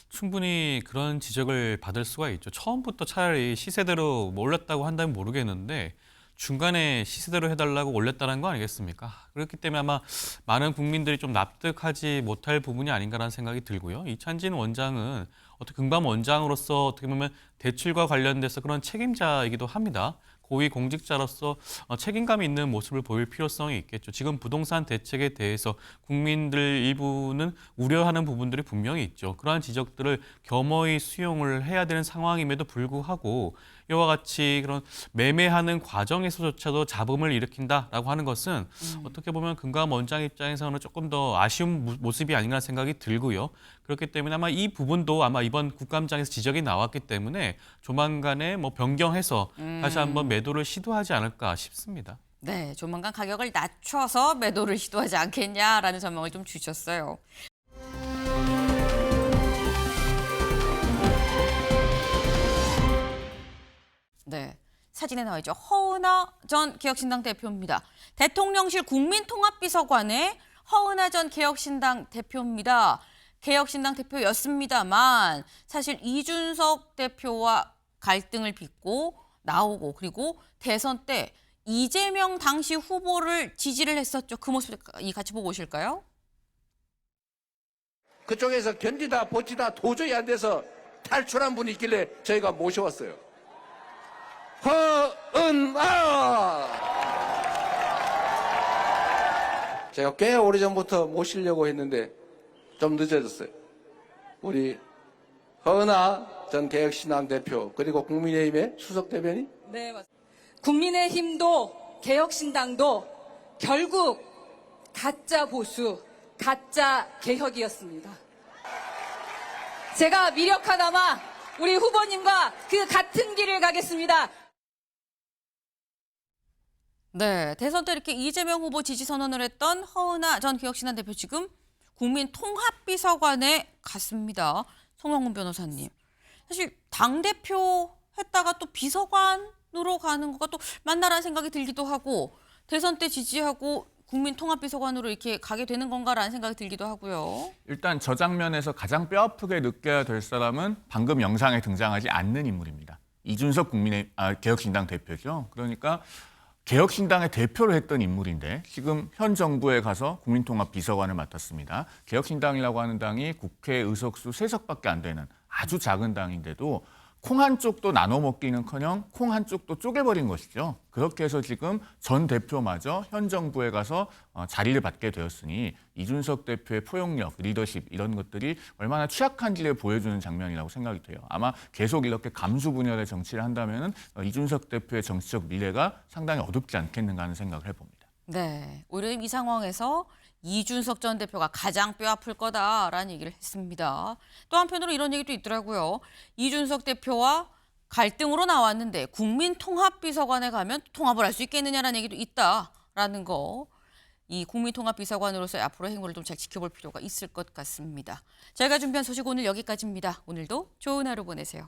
충분히 그런 지적을 받을 수가 있죠. 처음부터 차라리 시세대로 올렸다고 한다면 모르겠는데 중간에 시세대로 해달라고 올렸다는 거 아니겠습니까? 그렇기 때문에 아마 많은 국민들이 좀 납득하지 못할 부분이 아닌가라는 생각이 들고요. 이찬진 원장은 어떻게 금감 원장으로서 어떻게 보면 대출과 관련돼서 그런 책임자이기도 합니다. 고위 공직자로서 책임감 있는 모습을 보일 필요성이 있겠죠. 지금 부동산 대책에 대해서 국민들 일부는 우려하는 부분들이 분명히 있죠. 그러한 지적들을 겸허히 수용을 해야 되는 상황임에도 불구하고 이와 같이 그런 매매하는 과정에서조차도 잡음을 일으킨다라고 하는 것은 어떻게 보면 금감 원장 입장에서는 조금 더 아쉬운 모습이 아닌가 생각이 들고요. 그렇기 때문에 아마 이 부분도 아마 이번 국감장에서 지적이 나왔기 때문에 조만간에 뭐 변경해서 다시 한번 매도를 시도하지 않을까 싶습니다. 네, 조만간 가격을 낮춰서 매도를 시도하지 않겠냐라는 전망을 좀 주셨어요. 네, 사진에 나와 있죠. 허은하 전 개혁신당 대표입니다. 대통령실 국민통합비서관의 허은하 전 개혁신당 대표입니다. 개혁신당 대표였습니다만 사실 이준석 대표와 갈등을 빚고 나오고 그리고 대선 때 이재명 당시 후보를 지지를 했었죠. 그 모습 같이 보고 오실까요? 그쪽에서 견디다 버티다 도저히 안 돼서 탈출한 분이 있길래 저희가 모셔왔어요. 허은하! 제가 꽤 오래전부터 모시려고 했는데 좀 늦어졌어요. 우리 허은하 전 개혁신당 대표 그리고 국민의힘의 수석 대변인? 네, 맞습니다. 국민의힘도 개혁신당도 결국 가짜 보수, 가짜 개혁이었습니다. 제가 미력하나마 우리 후보님과 그 같은 길을 가겠습니다. 네, 대선 때 이렇게 이재명 후보 지지 선언을 했던 허은하 전 개혁신당 대표 지금 국민통합비서관에 갔습니다. 송영훈 변호사님. 사실 당대표 했다가 또 비서관으로 가는 거가 또 맞나라는 생각이 들기도 하고 대선 때 지지하고 국민통합비서관으로 이렇게 가게 되는 건가라는 생각이 들기도 하고요. 일단 저 장면에서 가장 뼈아프게 느껴야 될 사람은 방금 영상에 등장하지 않는 인물입니다. 이준석 개혁신당 대표죠. 그러니까 개혁신당의 대표를 했던 인물인데 지금 현 정부에 가서 국민통합비서관을 맡았습니다. 개혁신당이라고 하는 당이 국회 의석수 3석밖에 안 되는 아주 작은 당인데도 콩 한쪽도 나눠 먹기는커녕 콩 한쪽도 쪼개버린 것이죠. 그렇게 해서 지금 전 대표마저 현 정부에 가서 자리를 받게 되었으니 이준석 대표의 포용력, 리더십 이런 것들이 얼마나 취약한지를 보여주는 장면이라고 생각이 돼요. 아마 계속 이렇게 감수분열의 정치를 한다면 이준석 대표의 정치적 미래가 상당히 어둡지 않겠는가 하는 생각을 해봅니다. 네, 오히려 이 상황에서 이준석 전 대표가 가장 뼈아플 거다라는 얘기를 했습니다. 또 한편으로 이런 얘기도 있더라고요. 이준석 대표와 갈등으로 나왔는데 국민통합비서관에 가면 통합을 할 수 있겠느냐라는 얘기도 있다라는 거. 이 국민통합비서관으로서의 앞으로 행보를 좀 잘 지켜볼 필요가 있을 것 같습니다. 저희가 준비한 소식 오늘 여기까지입니다. 오늘도 좋은 하루 보내세요.